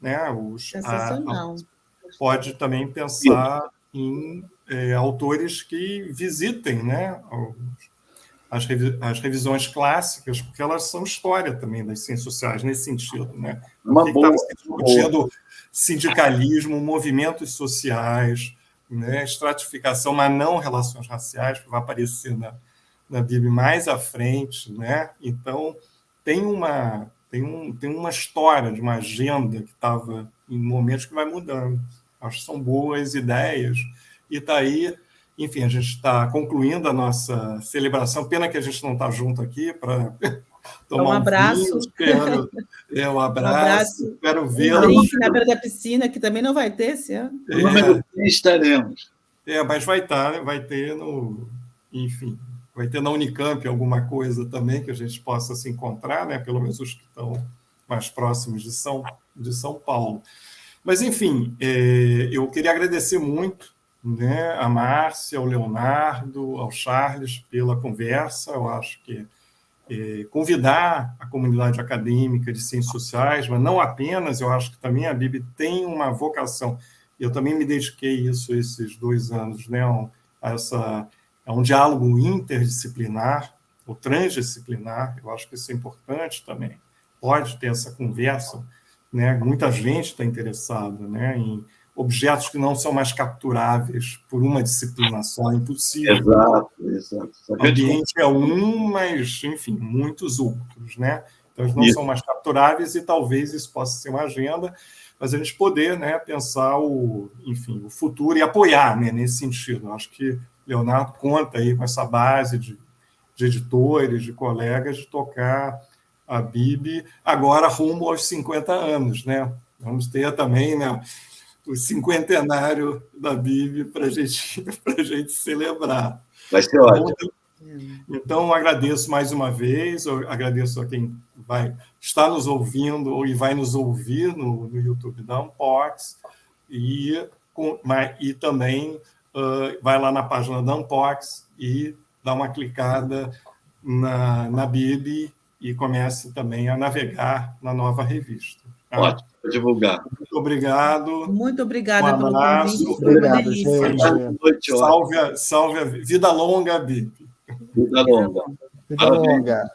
Né? Sensacional. Pode também pensar em autores que visitem, né, as revisões clássicas, porque elas são história também das ciências sociais, nesse sentido. Né? O que estava se discutindo sindicalismo, movimentos sociais, né, estratificação, mas não relações raciais, que vai aparecer na Bíblia mais à frente. Né? Então, tem uma história de uma agenda que estava em momentos que vai mudando. Acho que são boas ideias. E está aí, enfim, a gente está concluindo a nossa celebração. Pena que a gente não está junto aqui para tomar um abraço. Um abraço. Espero vê-lo. Um drink na beira da piscina, que também não vai ter esse ano. Estaremos. Mas vai ter enfim, vai ter na Unicamp alguma coisa também que a gente possa se encontrar, né? Pelo menos os que estão mais próximos de São Paulo. Mas, enfim, eu queria agradecer muito, né, a Márcia, ao Leonardo, ao Charles pela conversa. Eu acho que convidar a comunidade acadêmica de ciências sociais, mas não apenas, eu acho que também a BIB tem uma vocação. Eu também me dediquei isso esses 2 anos, né, a um diálogo interdisciplinar, ou transdisciplinar. Eu acho que isso é importante também. Pode ter essa conversa, né? Muita gente está interessada, né, em objetos que não são mais capturáveis por uma disciplina só, é impossível. Exato. O ambiente é mas, enfim, muitos outros, né? Então, eles não são mais capturáveis e talvez isso possa ser uma agenda, mas a gente poder, né, pensar o futuro e apoiar, né, nesse sentido. Eu acho que Leonardo conta aí com essa base de editores, de colegas, de tocar a BIB agora rumo aos 50 anos, né? Vamos ter também, né, o cinquentenário da BIB para a gente celebrar. Vai ser ótimo. Então, agradeço mais uma vez, agradeço a quem está nos ouvindo e vai nos ouvir no YouTube da Unpox, e também vai lá na página da Unpox e dá uma clicada na BIB e comece também a navegar na nova revista. Tá? Ótimo, vou divulgar. Muito obrigado. Muito obrigada pelo convite. Obrigado, gente. Salve a vida longa, BIB. Vida longa. Vida longa.